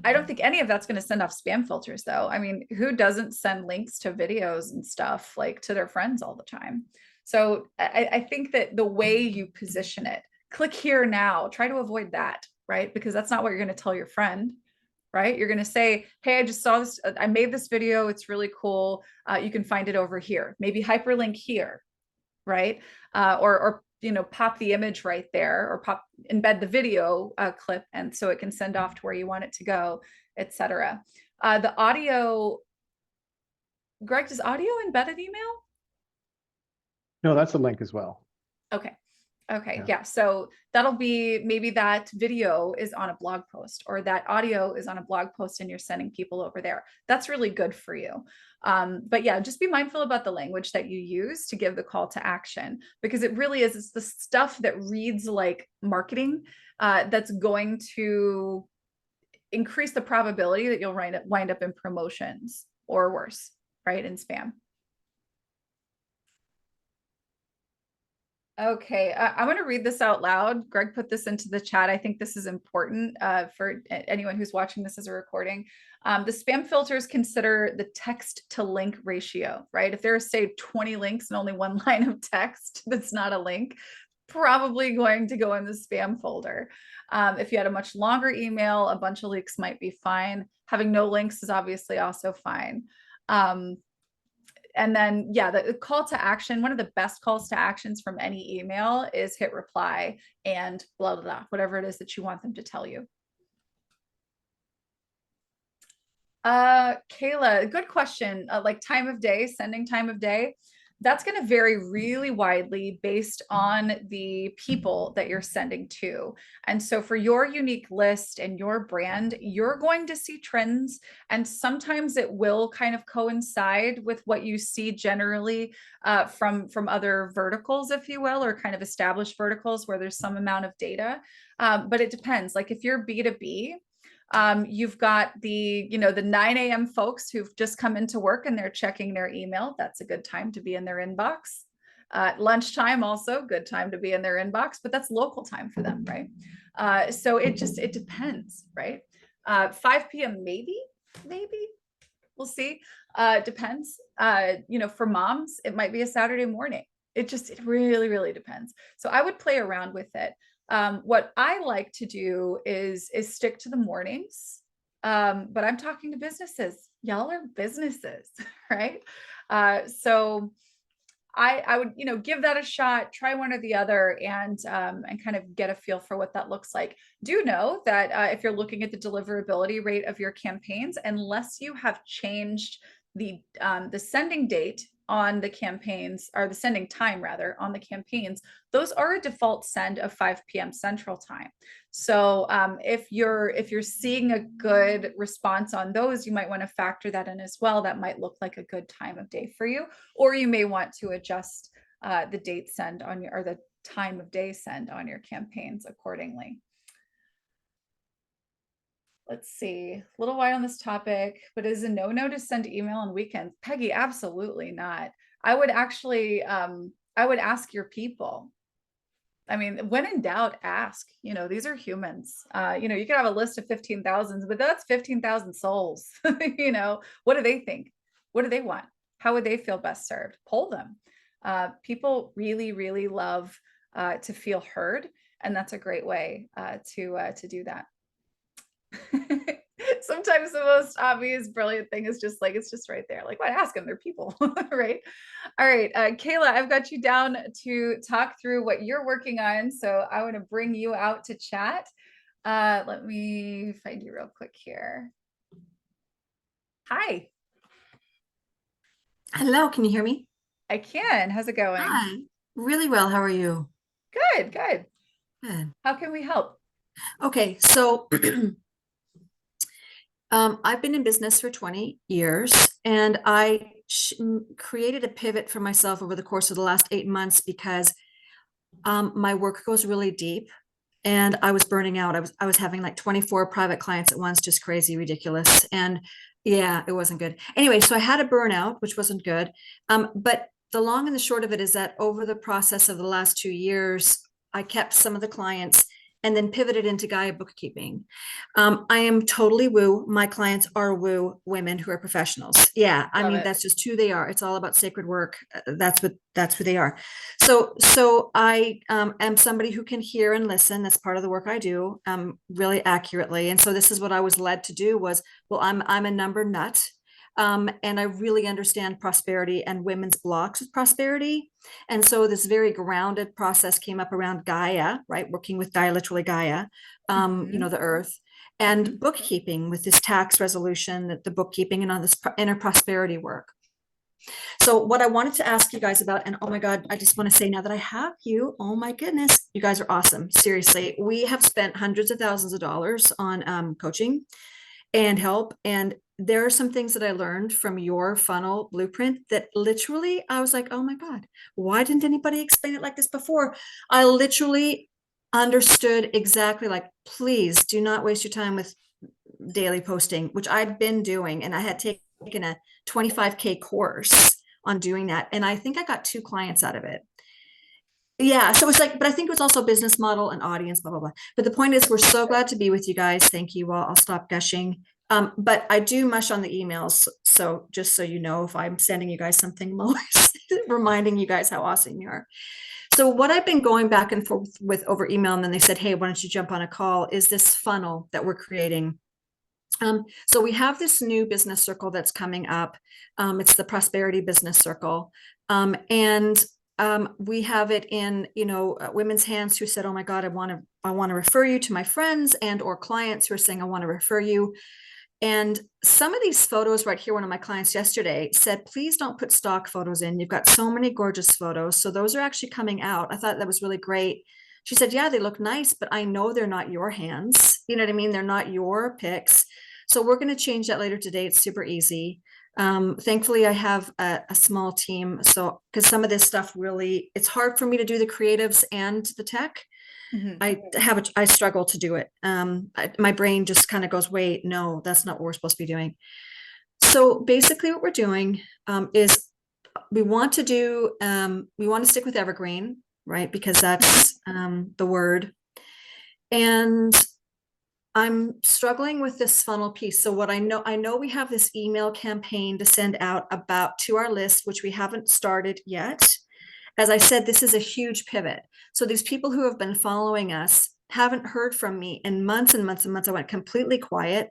I don't think any of that's going to send off spam filters, though. I mean, who doesn't send links to videos and stuff like to their friends all the time? So I think that the way you position it, click here now, try to avoid that, right? Because that's not what you're going to tell your friend, right? You're going to say, hey, I just saw this. I made this video. It's really cool. You can find it over here. Maybe hyperlink here, right? Or pop the image right there, or embed the video clip, and so it can send off to where you want it to go, etc. The audio, Greg, does audio embed an email? No, that's a link as well. Okay. Okay. Yeah. Yeah. So that'll be, maybe that video is on a blog post, or that audio is on a blog post and you're sending people over there. That's really good for you. But yeah, just be mindful about the language that you use to give the call to action, because it really is, it's the stuff that reads like marketing that's going to increase the probability that you'll wind up in promotions or worse, right? In spam. Okay, I'm going to read this out loud. Greg put this into the chat. I think this is important for anyone who's watching this as a recording. The spam filters consider the text to link ratio, right? If there are, say, 20 links and only one line of text that's not a link, probably going to go in the spam folder. If you had a much longer email, a bunch of links might be fine. Having no links is obviously also fine. And then, yeah, the call to action, one of the best calls to actions from any email is hit reply and blah, blah, blah, whatever it is that you want them to tell you. Kayla, good question. Like time of day, sending time of day. That's going to vary really widely based on the people that you're sending to. And so for your unique list and your brand, you're going to see trends, and sometimes it will kind of coincide with what you see generally from other verticals, if you will, or kind of established verticals where there's some amount of data. But it depends. Like if you're B2B, you've got the 9 a.m. folks who've just come into work and they're checking their email. That's a good time to be in their inbox. Lunchtime, also good time to be in their inbox, but that's local time for them, right? So it depends, right? 5 p.m. maybe we'll see. Depends. For moms, it might be a Saturday morning. It really, really depends. So I would play around with it. What I like to do is stick to the mornings. But I'm talking to businesses. Y'all are businesses, right? So I would, give that a shot, try one or the other, and kind of get a feel for what that looks like. Do know that if you're looking at the deliverability rate of your campaigns, unless you have changed the sending date on the campaigns, or the sending time rather on the campaigns, those are a default send of 5 p.m. Central Time. So if you're seeing a good response on those, you might want to factor that in as well. That might look like a good time of day for you, or you may want to adjust the date send on your, or the time of day send on your campaigns accordingly. Let's see, a little wide on this topic, but is a no to send email on weekends? Peggy, absolutely not. I would actually, I would ask your people. I mean, when in doubt, ask. These are humans. You can have a list of 15,000, but that's 15,000 souls. What do they think? What do they want? How would they feel best served? Poll them. People really, really love to feel heard, and that's a great way to do that. Sometimes the most obvious, brilliant thing is just like, it's just right there. Like, why ask them? They're people, right? All right, Kayla, I've got you down to talk through what you're working on. So I want to bring you out to chat. Let me find you real quick here. Hi. Hello, can you hear me? I can. How's it going? Hi. Really well. How are you? Good, good. Good. How can we help? Okay, so I've been in business for 20 years and I created a pivot for myself over the course of the last 8 months because my work goes really deep and I was burning out. I was having like 24 private clients at once, just crazy, ridiculous. And yeah, it wasn't good. Anyway, so I had a burnout, which wasn't good. But the long and the short of it is that over the process of the last 2 years, I kept some of the clients and then pivoted into Gaia bookkeeping. I am totally woo. My clients are woo women who are professionals. Yeah, I Love mean it. that's just who they are. It's all about sacred work. That's who they are. So I am somebody who can hear and listen. That's part of the work I do really accurately. And so this is what I was led to do was, well, I'm a number nut. And I really understand prosperity and women's blocks with prosperity. And so this very grounded process came up around Gaia, right? Working with Gaia, literally Gaia, Mhm. the earth, Mhm. and bookkeeping with this tax resolution, the bookkeeping and all this inner prosperity work. So what I wanted to ask you guys about, and oh my God, I just want to say now that I have you, oh my goodness, you guys are awesome. Seriously, we have spent hundreds of thousands of dollars on coaching and help. And there are some things that I learned from your funnel blueprint that literally I was like, oh my God, why didn't anybody explain it like this before? I literally understood exactly like, please do not waste your time with daily posting, which I'd been doing. And I had taken a 25K course on doing that. And I think I got 2 clients out of it. Yeah. So it's like, but I think it was also business model and audience, blah, blah, blah. But the point is, we're so glad to be with you guys. Thank you all. I'll stop gushing. But I do mush on the emails. So just so you know, if I'm sending you guys something, I'm always reminding you guys how awesome you are. So what I've been going back and forth with over email, and then they said, hey, why don't you jump on a call, is this funnel that we're creating. So we have this new business circle that's coming up. It's the Prosperity Business Circle. And we have it in, women's hands who said, oh my God, I want to refer you to my friends and or clients who are saying, I want to refer you. And some of these photos right here, one of my clients yesterday said, please don't put stock photos in. You've got so many gorgeous photos. So those are actually coming out. I thought that was really great. She said, yeah, they look nice, but I know they're not your hands. You know what I mean? They're not your pics. So we're going to change that later today. It's super easy. Thankfully, I have a small team. So, because some of this stuff really, it's hard for me to do the creatives and the tech. Mhm. I struggle to do it. My brain just kind of goes, wait, no, that's not what we're supposed to be doing. So basically what we're doing is we want to stick with evergreen, right? Because that's the word. And I'm struggling with this funnel piece. So what I know we have this email campaign to send out about to our list, which we haven't started yet. As I said, this is a huge pivot. So these people who have been following us haven't heard from me in months and months and months. I went completely quiet.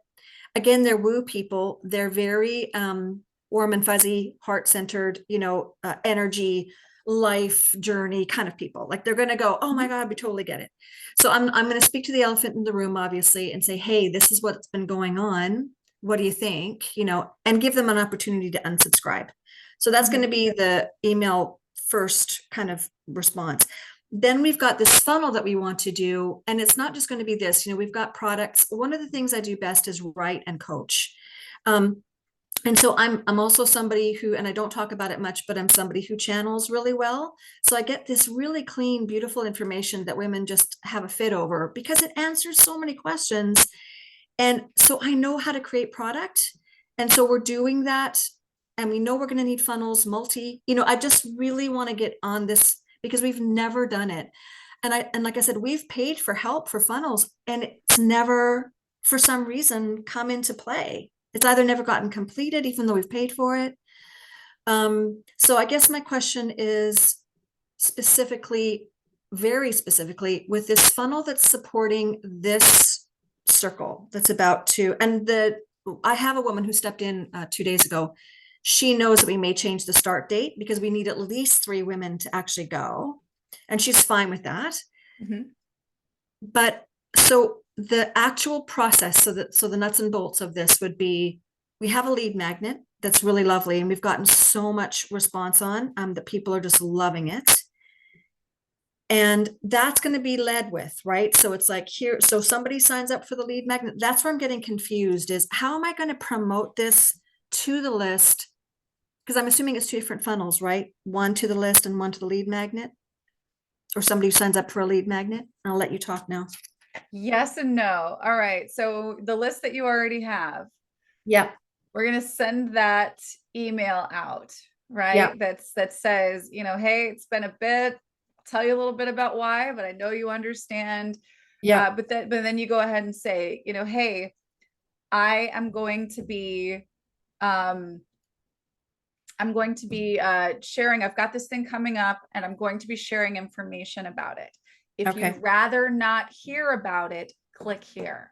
Again, they're woo people. They're very warm and fuzzy, heart-centered, energy, life journey kind of people. Like they're going to go, oh my God, we totally get it. So I'm going to speak to the elephant in the room, obviously, and say, hey, this is what's been going on. What do you think? And give them an opportunity to unsubscribe. So that's going to be the email first kind of response. Then we've got this funnel that we want to do. And it's not just going to be this, we've got products. One of the things I do best is write and coach. And so I'm also somebody who, and I don't talk about it much, but I'm somebody who channels really well. So I get this really clean, beautiful information that women just have a fit over because it answers so many questions. And so I know how to create product. And so we're doing that. And we know we're going to need funnels, I just really want to get on this because we've never done it. And like I said, we've paid for help for funnels and it's never, for some reason, come into play. It's either never gotten completed, even though we've paid for it. So I guess my question is specifically, very specifically, with this funnel that's supporting this circle that's about to, and I have a woman who stepped in 2 days ago. She knows that we may change the start date because we need at least 3 women to actually go. And she's fine with that. Mhm. But so the actual process, so the nuts and bolts of this would be, we have a lead magnet that's really lovely, and we've gotten so much response on that people are just loving it. And that's going to be led with, right? So it's like here, so somebody signs up for the lead magnet. That's where I'm getting confused is how am I going to promote this to the list? Because I'm assuming it's two different funnels, right? One to the list and one to the lead magnet, or somebody who signs up for a lead magnet. I'll let you talk now. Yes and no. All right. So the list that you already have, Yeah. we're going to send that email out, right? Yeah. That says, hey, it's been a bit. I'll tell you a little bit about why, but I know you understand. Yeah. But then you go ahead and say, hey, I am going to be sharing, I've got this thing coming up and I'm going to be sharing information about it. If Okay. you'd rather not hear about it, click here.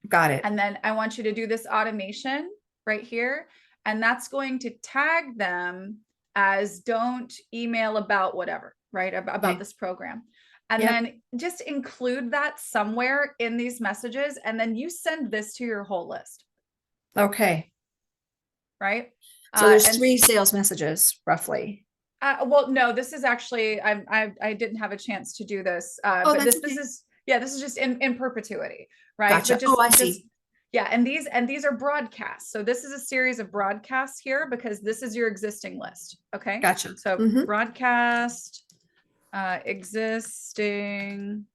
Got it. And then I want you to do this automation right here. And that's going to tag them as don't email about whatever, right? About this program. And then just include that somewhere in these messages. And then you send this to your whole list. Okay. Right. So there's 3 sales messages roughly. Well, no, this is actually, I didn't have a chance to do this. Oh, But that's this is just in perpetuity, right? Gotcha. But I see. Yeah, and these are broadcasts. So this is a series of broadcasts here because this is your existing list. Okay. Gotcha. So broadcast, existing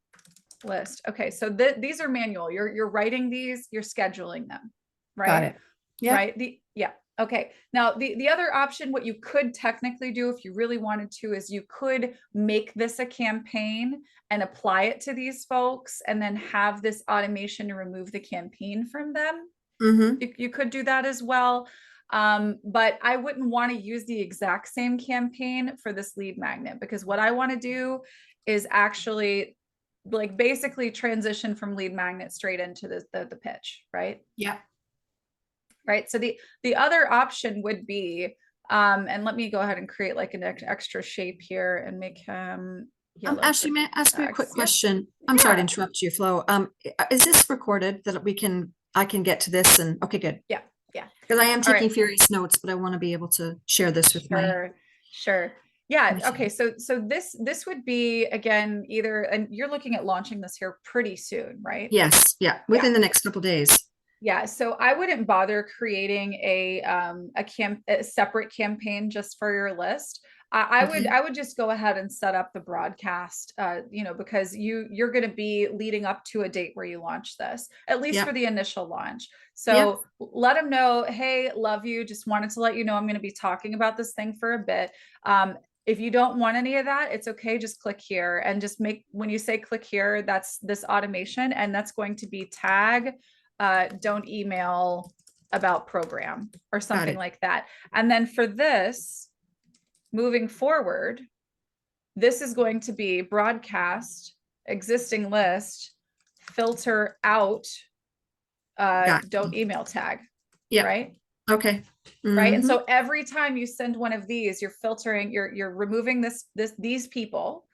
list. Okay. So these are manual. You're writing these, you're scheduling them, right? Got it. Yeah. Right. Okay. Now the other option, what you could technically do if you really wanted to, is you could make this a campaign and apply it to these folks and then have this automation to remove the campaign from them. You could do that as well. But I wouldn't want to use the exact same campaign for this lead magnet because what I want to do is actually like basically transition from lead magnet straight into the pitch, right? Yeah. Right. So the other option would be, and let me go ahead and create like an extra shape here and make him yellow. Ashley, may I ask you a quick question? I'm sorry to interrupt you, Flo. Is this recorded that I can get to this and okay, good. Yeah. Because I am taking furious notes, but I want to be able to share this with Sure. Yeah. Okay. So this would be again, either, and you're looking at launching this here pretty soon, right? Yes. Yeah. Within the next couple of days. Yeah, so I wouldn't bother creating a separate campaign just for your list. I would just go ahead and set up the broadcast, because you're going to be leading up to a date where you launch this, at least for the initial launch. So let them know, hey, love you. Just wanted to let you know I'm going to be talking about this thing for a bit. If you don't want any of that, it's okay. Just click here and just when you say click here, that's this automation, and that's going to be tag. Don't email about program or something like that. And then for this, moving forward, this is going to be broadcast, existing list, filter out, don't email tag. Right. Okay. Right. And so every time you send one of these, you're filtering, you're removing these people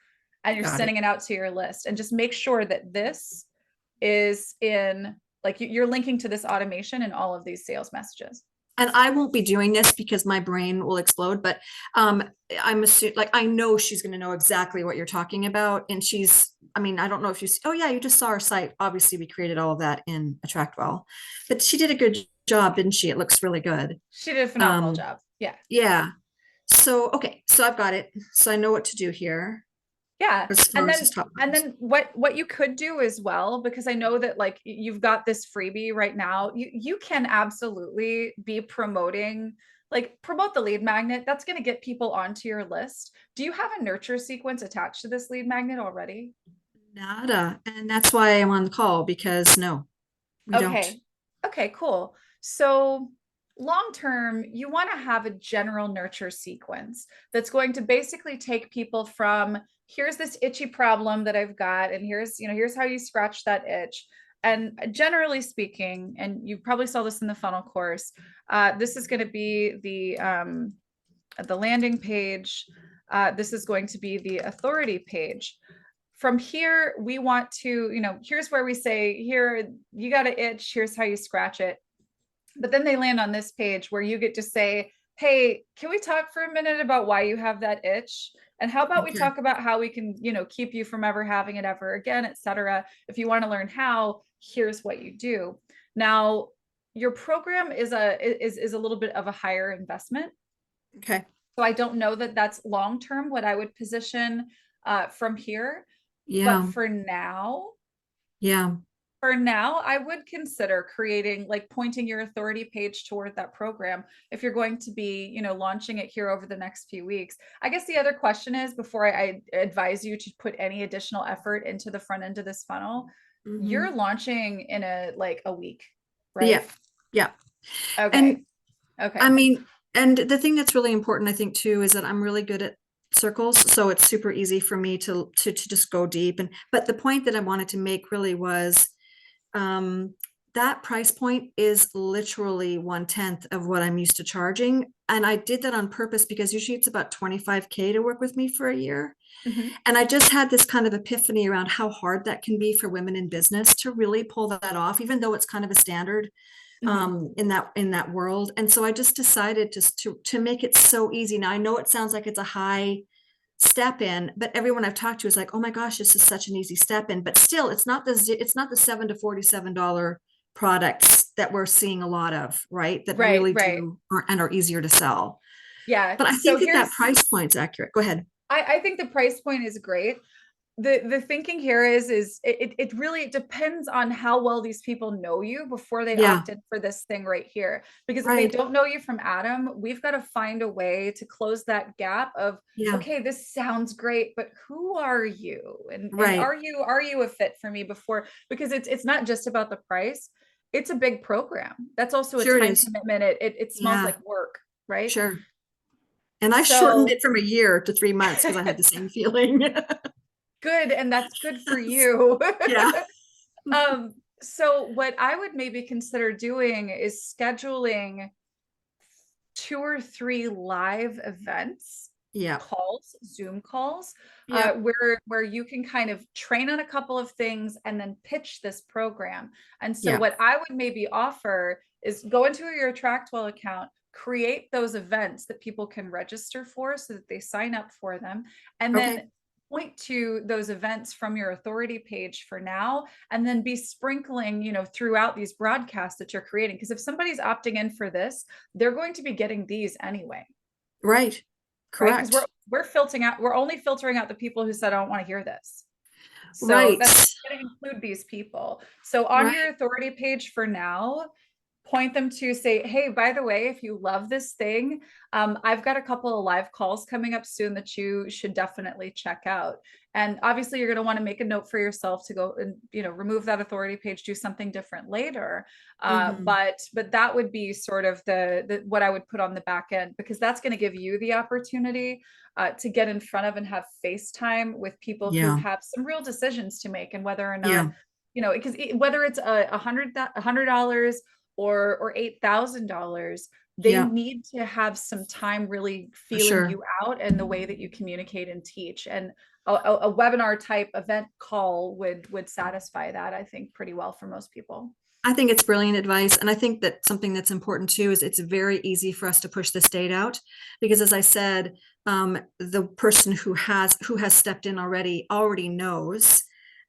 and you're sending it out to your list, and just make sure that this is in, like, you're linking to this automation in all of these sales messages. And I won't be doing this because my brain will explode, but I'm assuming, like, I know she's going to know exactly what you're talking about. And I don't know if you just saw our site. Obviously we created all of that in AttractWell, but she did a good job, didn't she? It looks really good. She did a phenomenal job. Yeah. Yeah. So, okay. So I've got it. So I know what to do here. Yeah. And then what you could do as well, because I know that like you've got this freebie right now, you can absolutely be promote the lead magnet. That's going to get people onto your list. Do you have a nurture sequence attached to this lead magnet already? Nada. And that's why I'm on the call, because no, we don't. Okay, cool. So long-term, you want to have a general nurture sequence that's going to basically take people from, here's this itchy problem that I've got, and here's how you scratch that itch. And generally speaking, and you probably saw this in the funnel course, this is going to be the landing page. This is going to be the authority page. From here, we want to, here's where we say, here, you got an itch, here's how you scratch it. But then they land on this page where you get to say, hey, can we talk for a minute about why you have that itch? And how about we Okay. talk about how we can, keep you from ever having it ever again, etc. If you want to learn how, here's what you do. Now, your program is a little bit of a higher investment. Okay. So I don't know that that's long term what I would position from here. But Yeah. Yeah. for now, I would consider creating, like, pointing your authority page toward that program if you're going to be, launching it here over the next few weeks. I guess the other question is, before I advise you to put any additional effort into the front end of this funnel, Mhm. you're launching in a week, Yeah. right? Yeah. Okay. And I Okay. mean, and the thing that's really important, I think, too, is that I'm really good at circles. So it's super easy for me to just go deep. But the point that I wanted to make really was that price point is literally 1/10 of what I'm used to charging. And I did that on purpose because usually it's about 25K to work with me for a year. Mhm. And I just had this kind of epiphany around how hard that can be for women in business to really pull that off, even though it's kind of a standard Mhm. in that world. And so I just decided just to make it so easy. Now I know it sounds like it's a high step in, but everyone I've talked to is like, oh my gosh, this is such an easy step in. But still, it's not the $7 to $47 products that we're seeing a lot of, right? That Right, really right. and are easier to sell. Yeah. But I So think that here's price point's accurate. Go ahead. I think the price point is great. The thinking here is it really depends on how well these people know you before they Yeah, opt in for this thing right here. Because if they right. don't know you from Adam, we've got to find a way to close that gap of, Yeah, okay, this sounds great, but who are you? And right. are you a fit for me before? Because it's not just about the price. It's a big program. That's also a Sure it time is. commitment. It smells Yeah, like work, right? sure. And I shortened So it from a year to 3 months because I had the same feeling. good, and that's good for you. Yeah. So what I would maybe consider doing is scheduling 2 or 3 live events, Yeah. calls, Zoom calls, Yeah. where you can kind of train on a couple of things and then pitch this program. And so Yeah. what I would maybe offer is go into your AttractWell account, create those events that people can register for so that they sign up for them, and Okay. then point to those events from your authority page for now, and then be sprinkling, throughout these broadcasts that you're creating. Because if somebody's opting in for this, they're going to be getting these anyway, Right. right? Because we're Correct. we're filtering out, we're only filtering out the people who said, I don't want to hear this. So Right. that's going to include these people. So on your Right. authority page for now, point them to, say, hey, by the way, if you love this thing, I've got a couple of live calls coming up soon that you should definitely check out. And obviously you're going to want to make a note for yourself to go and, remove that authority page, do something different later. Mhm. But that would be sort of the what I would put on the back end, because that's going to give you the opportunity to get in front of and have FaceTime with people who Yeah. have some real decisions to make, and whether or not, Yeah. because whether it's $100 or $8,000, they Yeah. need to have some time really feeling Sure. you out and the way that you communicate and teach. And a webinar type event call would satisfy that, I think, pretty well for most people. I think it's brilliant advice. And I think that something that's important too is it's very easy for us to push this date out because, as I said, the person who has stepped in already knows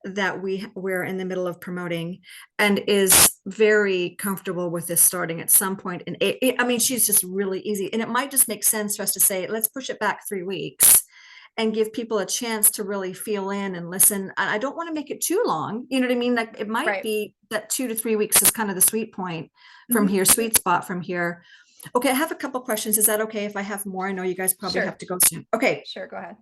that we're in the middle of promoting and is very comfortable with this starting at some point. And I mean, she's just really easy. And it might just make sense for us to say, let's push it back 3 weeks and give people a chance to really feel in and listen. And I don't want to make it too long. You know what I mean? Like it might Right. be that 2 to 3 weeks is kind of the sweet point from Mhm. here, sweet spot from here. Okay, I have a couple questions. Is that okay if I have more? I know you guys probably have Sure. to go soon. Okay, Sure. Go ahead.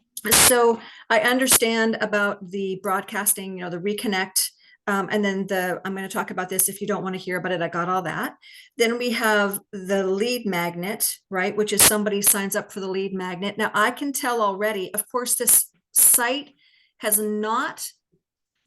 so I understand about the broadcasting, the reconnect. And then I'm going to talk about this. If you don't want to hear about it, I got all that. Then we have the lead magnet, right? Which is somebody signs up for the lead magnet. Now I can tell already, of course, this site has not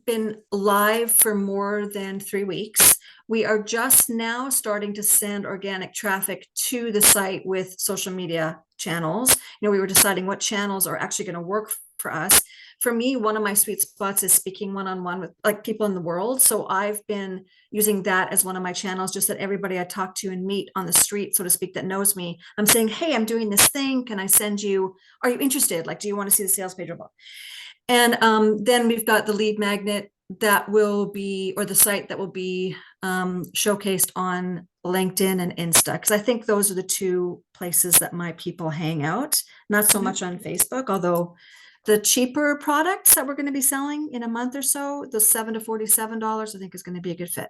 been live for more than 3 weeks. We are just now starting to send organic traffic to the site with social media channels. We were deciding what channels are actually going to work for us. for me, one of my sweet spots is speaking one-on-one with like people in the world. So I've been using that as one of my channels, just that everybody I talk to and meet on the street, so to speak, that knows me, I'm saying, hey, I'm doing this thing. Can I send you, are you interested? Like, do you want to see the sales page? And then we've got the lead magnet that will be, or the site that will be showcased on LinkedIn and Insta, because I think those are the two places that my people hang out, not so much on Facebook, although the cheaper products that we're going to be selling in a month or so, the $7 to $47, I think is going to be a good fit.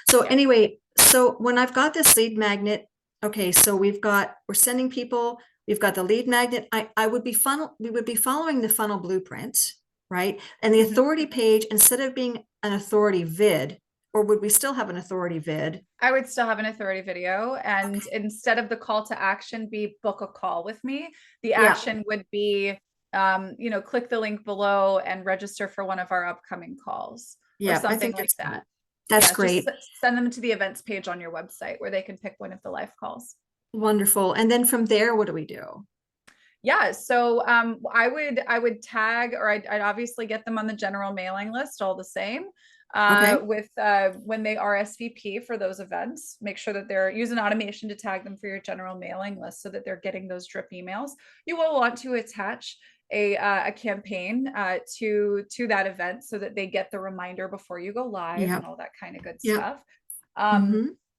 So anyway, so when I've got this lead magnet, okay, so we're sending people, we've got the lead magnet. We would be following the funnel blueprint, right? And the authority page, instead of being an authority vid, or would we still have an authority vid? I would still have an authority video. And instead of the call to action be book a call with me, the action would be, click the link below and register for one of our upcoming calls or something like that. That's great. Just send them to the events page on your website where they can pick one of the live calls. Wonderful. And then from there, what do we do? Yeah, so I would tag, or I'd obviously get them on the general mailing list all the same. With when they RSVP for those events, make sure that they're using automation to tag them for your general mailing list so that they're getting those drip emails. You will want to attach a campaign to that event so that they get the reminder before you go live and all that kind of good stuff.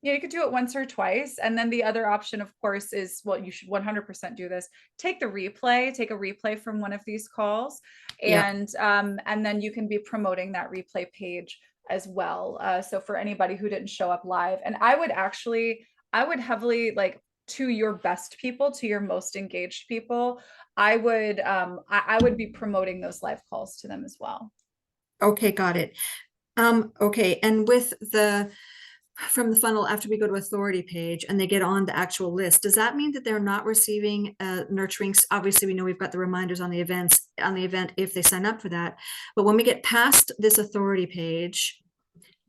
You could do it once or twice. And then the other option, of course, is, well, you should 100% do this. Take a replay from one of these calls, and then you can be promoting that replay page as well. So for anybody who didn't show up live, and I would heavily, like, to your best people, to your most engaged people, I would be promoting those live calls to them as well. Okay, got it. Okay, and from the funnel, after we go to authority page and they get on the actual list, does that mean that they're not receiving nurturing? Obviously, we know we've got the reminders on the event if they sign up for that. But when we get past this authority page,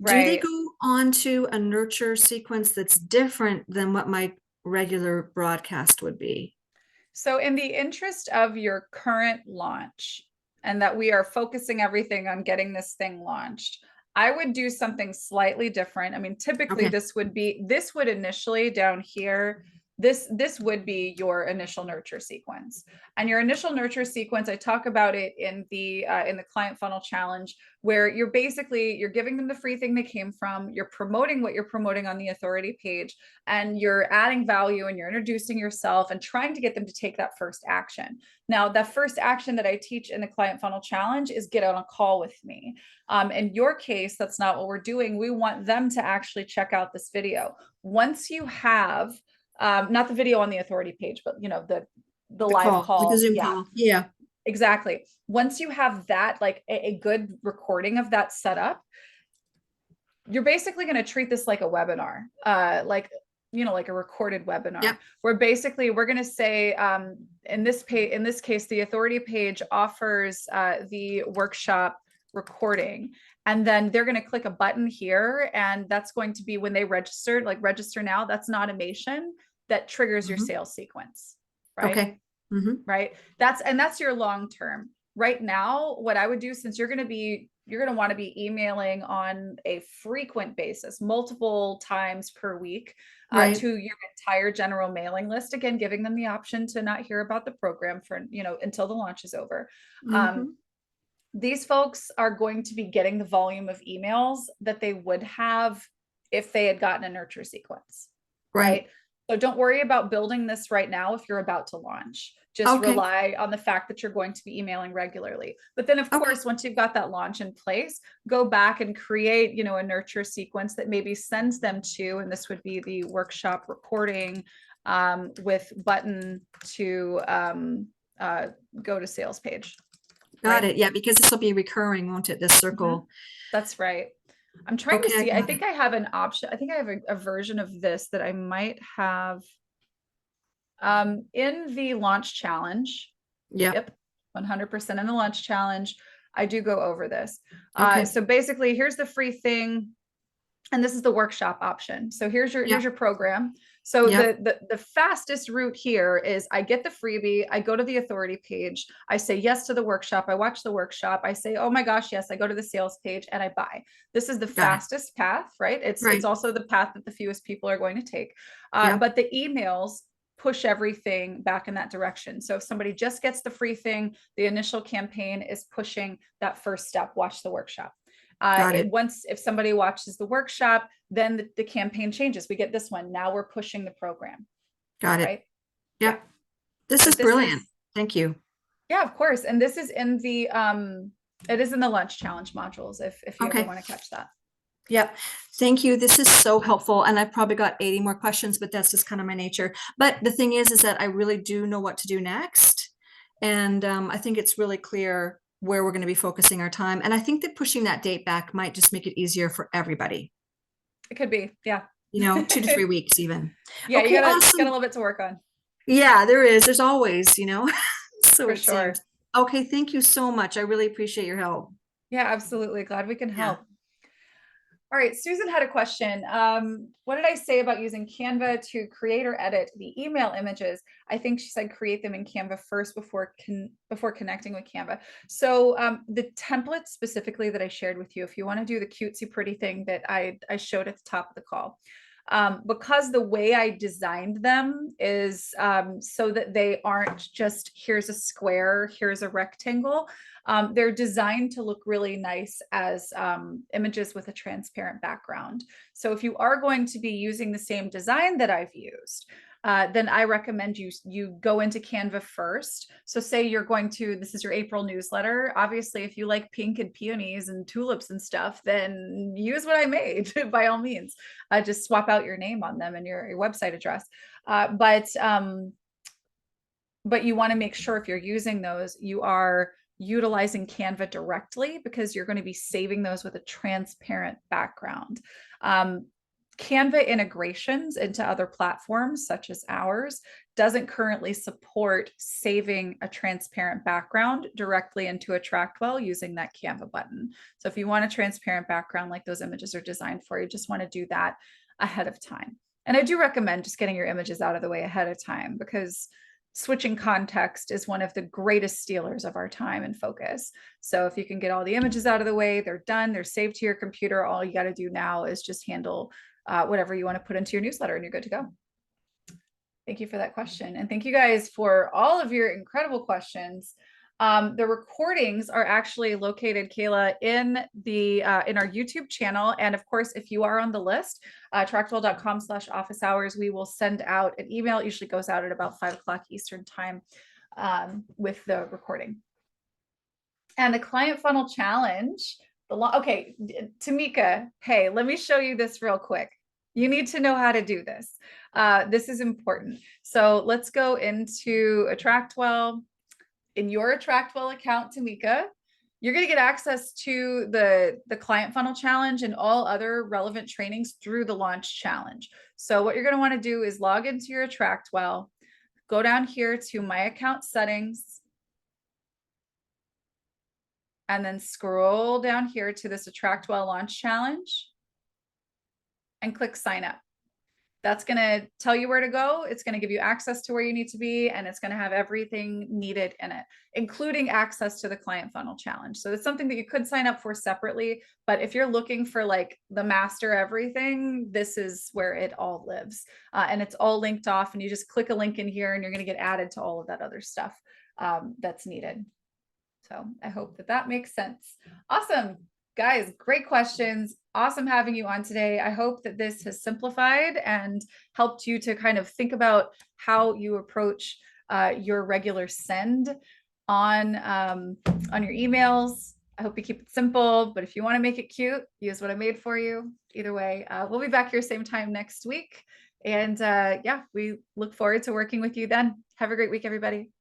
do they go on to a nurture sequence that's different than what my regular broadcast would be? So in the interest of your current launch, and that we are focusing everything on getting this thing launched, I would do something slightly different. I mean, typically this would initially down here, this would be your initial nurture sequence. And your initial nurture sequence, I talk about it in the client funnel challenge, where you're giving them the free thing they came from, you're promoting what you're promoting on the authority page, and you're adding value and you're introducing yourself and trying to get them to take that first action. Now, that first action that I teach in the client funnel challenge is get on a call with me. In your case, that's not what we're doing. We want them to actually check out this video. Once you have, not the video on the authority page, but the live call. Like a Zoom call. Yeah. Exactly. Once you have that, like a good recording of that set up, you're basically going to treat this like a webinar, like a recorded webinar, where basically we're going to say, in this case, the authority page offers the workshop recording, and then they're going to click a button here, and that's going to be when they register, like register now. That's an automation that triggers your sales sequence, right? Okay. Right. That's your long term. Right now, what I would do, since you're going to want to be emailing on a frequent basis, multiple times per week, to your entire general mailing list, again, giving them the option to not hear about the program for, until the launch is over. These folks are going to be getting the volume of emails that they would have if they had gotten a nurture sequence. Right. So don't worry about building this right now if you're about to launch. Just rely on the fact that you're going to be emailing regularly. But then, of course, once you've got that launch in place, go back and create, a nurture sequence that maybe sends them to, and this would be the workshop recording with button to go to sales page. Got it. Yeah, because this will be recurring, won't it? This circle. That's right. I'm trying to see. I think I have an option. I think I have a version of this that I might have in the launch challenge. Yep. 100% in the launch challenge. I do go over this. So basically, here's the free thing, and this is the workshop option. So here's your program. So Yep. the fastest route here is I get the freebie, I go to the authority page, I say yes to the workshop, I watch the workshop, I say, oh my gosh, yes, I go to the sales page and I buy. This is the Got it. fastest path, right? It's Right. also the path that the fewest people are going to take. Yep. But the emails push everything back in that direction. So if somebody just gets the free thing, the initial campaign is pushing that first step, watch the workshop. Got it. Once, if somebody watches the workshop, then the campaign changes. We get this one. Now we're pushing the program, Got it. right? Yeah. Yep. This is But this brilliant. is, Thank you. yeah, of course. And this is in the, it is in the lunch challenge modules if you ever Okay. want to catch that. Yep. Thank you. This is so helpful. And I've probably got 80 more questions, but that's just kind of my nature. But the thing is that I really do know what to do next. And I think it's really clear where we're going to be focusing our time. And I think that pushing that date back might just make it easier for everybody, It could be. Yeah. 2 to 3 weeks even. Yeah. Okay, You got a awesome. little bit to work on. Yeah, there is. There's always, so For it sure. seems. Okay, thank you so much. I really appreciate your help. Yeah, absolutely. Glad we can Yeah. help. All right, Susan had a question. What did I say about using Canva to create or edit the email images? I think she said create them in Canva first before connecting with Canva. So the template specifically that I shared with you, if you want to do the cutesy pretty thing that I showed at the top of the call, because the way I designed them is so that they aren't just here's a square, here's a rectangle. They're designed to look really nice as images with a transparent background. So if you are going to be using the same design that I've used, then I recommend you go into Canva first. So say you're going to, this is your April newsletter. Obviously, if you like pink and peonies and tulips and stuff, then use what I made by all means. Just swap out your name on them and your website address. But you want to make sure if you're using those, you are utilizing Canva directly because you're going to be saving those with a transparent background. Canva integrations into other platforms such as ours doesn't currently support saving a transparent background directly into AttractWell using that Canva button. So if you want a transparent background like those images are designed for, you just want to do that ahead of time. And I do recommend just getting your images out of the way ahead of time because switching context is one of the greatest stealers of our time and focus. So if you can get all the images out of the way, they're done, they're saved to your computer. All you got to do now is just handle whatever you want to put into your newsletter and you're good to go. Thank you for that question. And thank you guys for all of your incredible questions. The recordings are actually located, Kayla, in our YouTube channel. And of course, if you are on the list, AttractWell.com/office hours, we will send out an email. It usually goes out at about 5 o'clock Eastern time with the recording. And the client funnel challenge, okay, Tamika, hey, let me show you this real quick. You need to know how to do this. This is important. So let's go into AttractWell. In your AttractWell account, Tamika, you're going to get access to the client funnel challenge and all other relevant trainings through the launch challenge. So what you're going to want to do is log into your AttractWell, go down here to my account settings, and then scroll down here to this AttractWell launch challenge and click sign up. That's going to tell you where to go. It's going to give you access to where you need to be, and it's going to have everything needed in it, including access to the client funnel challenge. So it's something that you could sign up for separately, but if you're looking for like the master everything, this is where it all lives. And it's all linked off, and you just click a link in here and you're going to get added to all of that other stuff that's needed. So I hope that that makes sense. Awesome. Guys, great questions. Awesome having you on today. I hope that this has simplified and helped you to kind of think about how you approach your regular send on your emails. I hope you keep it simple, but if you want to make it cute, use what I made for you. Either way, we'll be back here same time next week. And yeah, we look forward to working with you then. Have a great week, everybody.